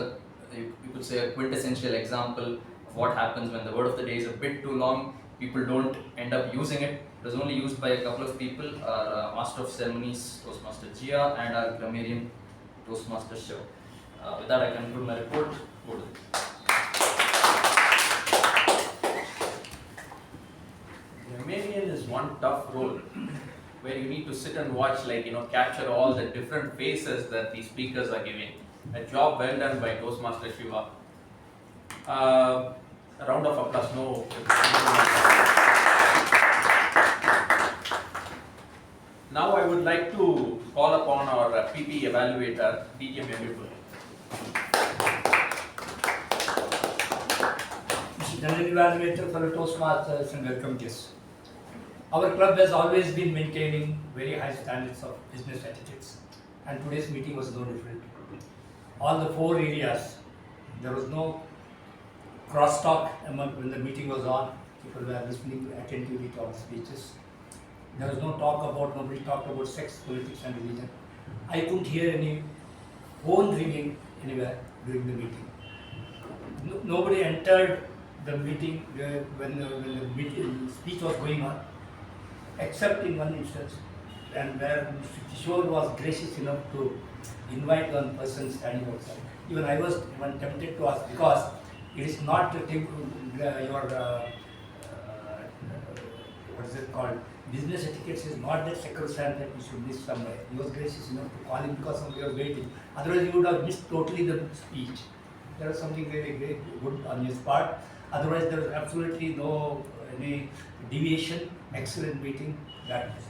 you could say a quintessential example of what happens when the word of the day is a bit too long. People don't end up using it. It was only used by a couple of people, our Master of Ceremonies, Toastmaster Jia, and our Grammarian, Toastmaster Shiva. With that, I conclude my report. Grammarian is one tough role where you need to sit and watch, capture all the different faces that the speakers are giving. A job well done by Toastmaster Shiva. A round of applause. No. Now I would like to call upon our PP evaluator, DTM Veerabhadrappa. Mr. General Evaluator, fellow Toastmasters and welcome guests. Our club has always been maintaining very high standards of business etiquettes, and today's meeting was no different. All the 4 areas, there was no crosstalk when the meeting was on. People were listening attentively to our speeches. There was nobody talked about sex, politics and religion. I couldn't hear any phone ringing anywhere during the meeting. Nobody entered the meeting when the speech was going on, except in one instance, and where Mr. Kishore was gracious enough to invite one person standing outside. Even I was tempted to ask, because it is not what is it called? Business etiquette is not that sacrosanct that we should miss somewhere. He was gracious enough to call him because somebody was waiting. Otherwise, he would have missed totally the speech. There was something very good on his part. Otherwise, there was absolutely no any deviation. Excellent meeting. That was it.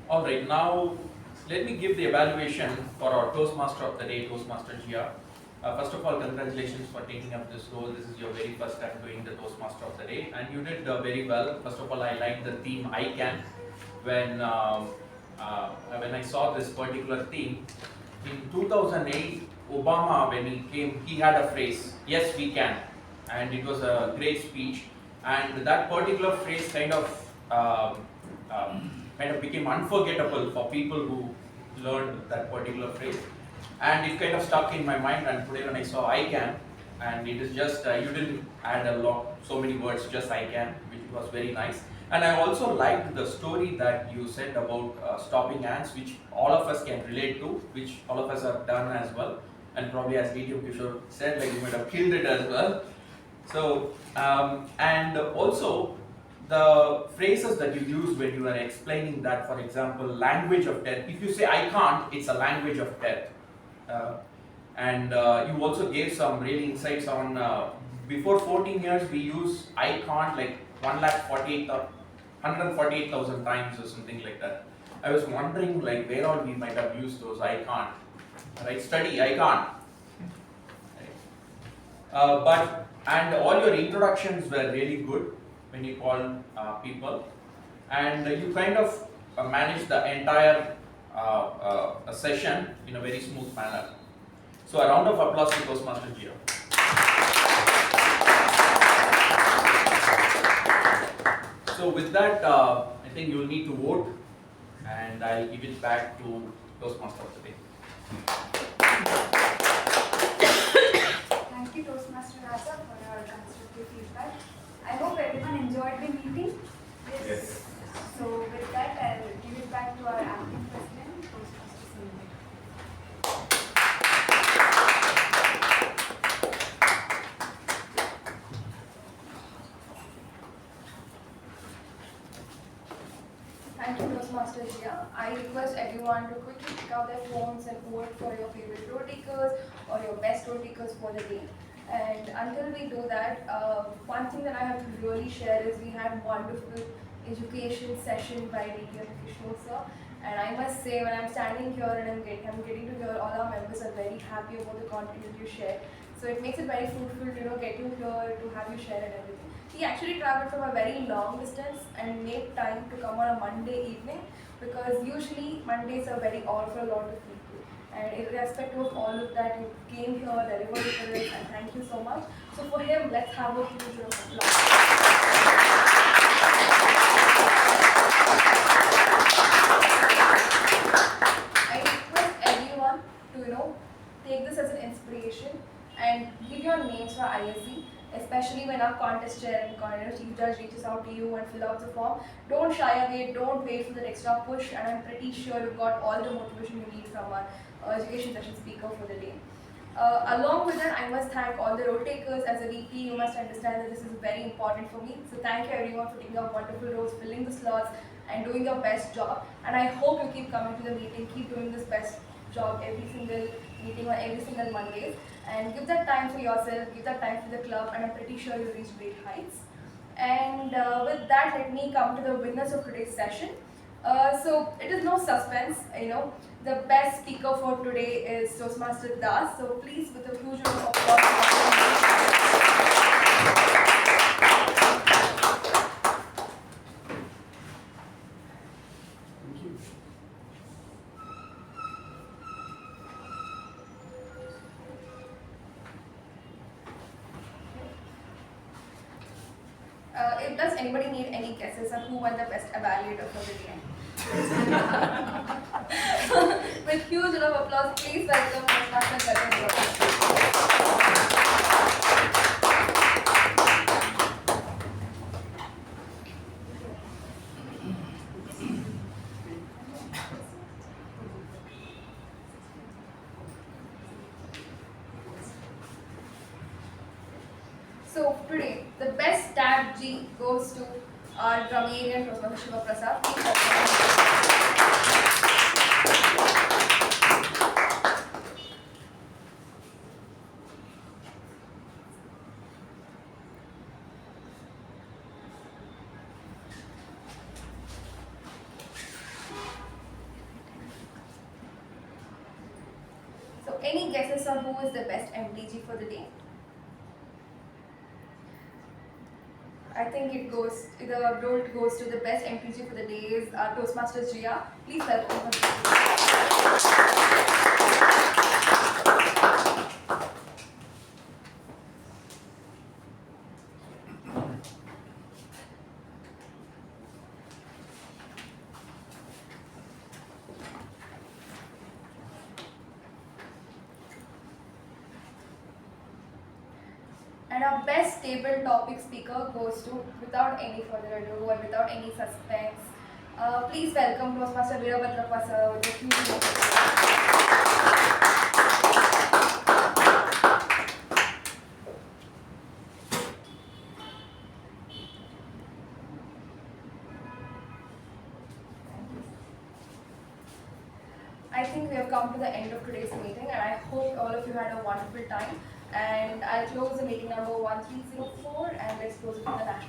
All right, now let me give the evaluation for our Toastmaster of the Day, Toastmaster Jia. First of all, congratulations for taking up this role. This is your very first time doing the Toastmaster of the Day, and you did very well. First of all, I liked the theme "I Can." When I saw this particular theme in 2008, Obama, when he came, he had a phrase, "Yes, we can," and it was a great speech. And that particular phrase kind of became unforgettable for people who learned that particular phrase. And it kind of stuck in my mind, and today when I saw "I Can," and it is just, you didn't add so many words, just "I can," which was very nice. And I also liked the story that you said about stopping ants, which all of us can relate to, which all of us have done as well. And probably as DTM Kishore said, like you might have killed it as well. So, and also the phrases that you use when you are explaining that, for example, language of death. If you say "I can't," it's a language of death. And you also gave some really insights on, before 14 years we use "I can't" like 148,000 times or something like that. I was wondering like where all we might have used those "I can't." Right? Study, "I can't." Right? And all your introductions were really good when you called people, and you kind of managed the entire session in a very smooth manner. So a round of applause to Toastmaster Giri. So with that, I think you'll need to vote, and I'll give it back to Toastmaster of the Day. Thank you, Toastmaster Raja, for your constructive feedback. I hope everyone enjoyed the meeting. Yes. So with that, I'll give it back to our acting president, Toastmaster Snehal. Thank you, Toastmaster Jia. I request everyone to quickly pick out their phones and vote for your favorite roll takers or your best roll takers for the day. And until we do that, one thing that I have to really share is we had wonderful education session by DTM Kishore sir. And I must say, when I'm standing here and I'm getting to hear all our members are very happy about the content that you share. So it makes it very fruitful to get you here, to have you share and everything. He actually traveled from a very long distance and made time to come on a Monday evening, because usually Mondays are very odd for a lot of people. And irrespective of all of that, you came here, delivered it for us, and thank you so much. So for him, let's have a huge round of applause. I request everyone to take this as an inspiration and give your names for ISC, especially when our contest chair and chief judge reaches out to you and fill out the form. Don't shy away, don't wait for the extra push, and I'm pretty sure you've got all the motivation you need from our education session speaker for the day. Along with that, I must thank all the roll takers. As a VP, you must understand that this is very important for me. So thank you everyone for taking up wonderful roles, filling the slots, and doing your best job. And I hope you keep coming to the meeting, keep doing this best job every single meeting or every single Monday, and give that time for yourself, give that time for the club, and I'm pretty sure you'll reach great heights. And with that, let me come to the winners of today's session. So it is no suspense, the best speaker for today is Toastmaster Das. So please, with a huge round of applause. Does anybody need any guesses on who won the best evaluator for the day? With huge round of applause, please welcome Toastmaster Gajendra. So today, the best TAPG goes to our Grammarian Professor Shivaprasad. So any guesses on who is the best MTG for the day? I think the vote goes to the best MTG for the day is our Toastmasters Jia. Please welcome her. And our best table topic speaker goes to, without any further ado and without any suspense, please welcome Toastmaster Veerabhadrappa sir with a huge I think we have come to the end of today's meeting, and I hope all of you had a wonderful time. And I'll close the meeting number 1304, and let's close it with the national anthem.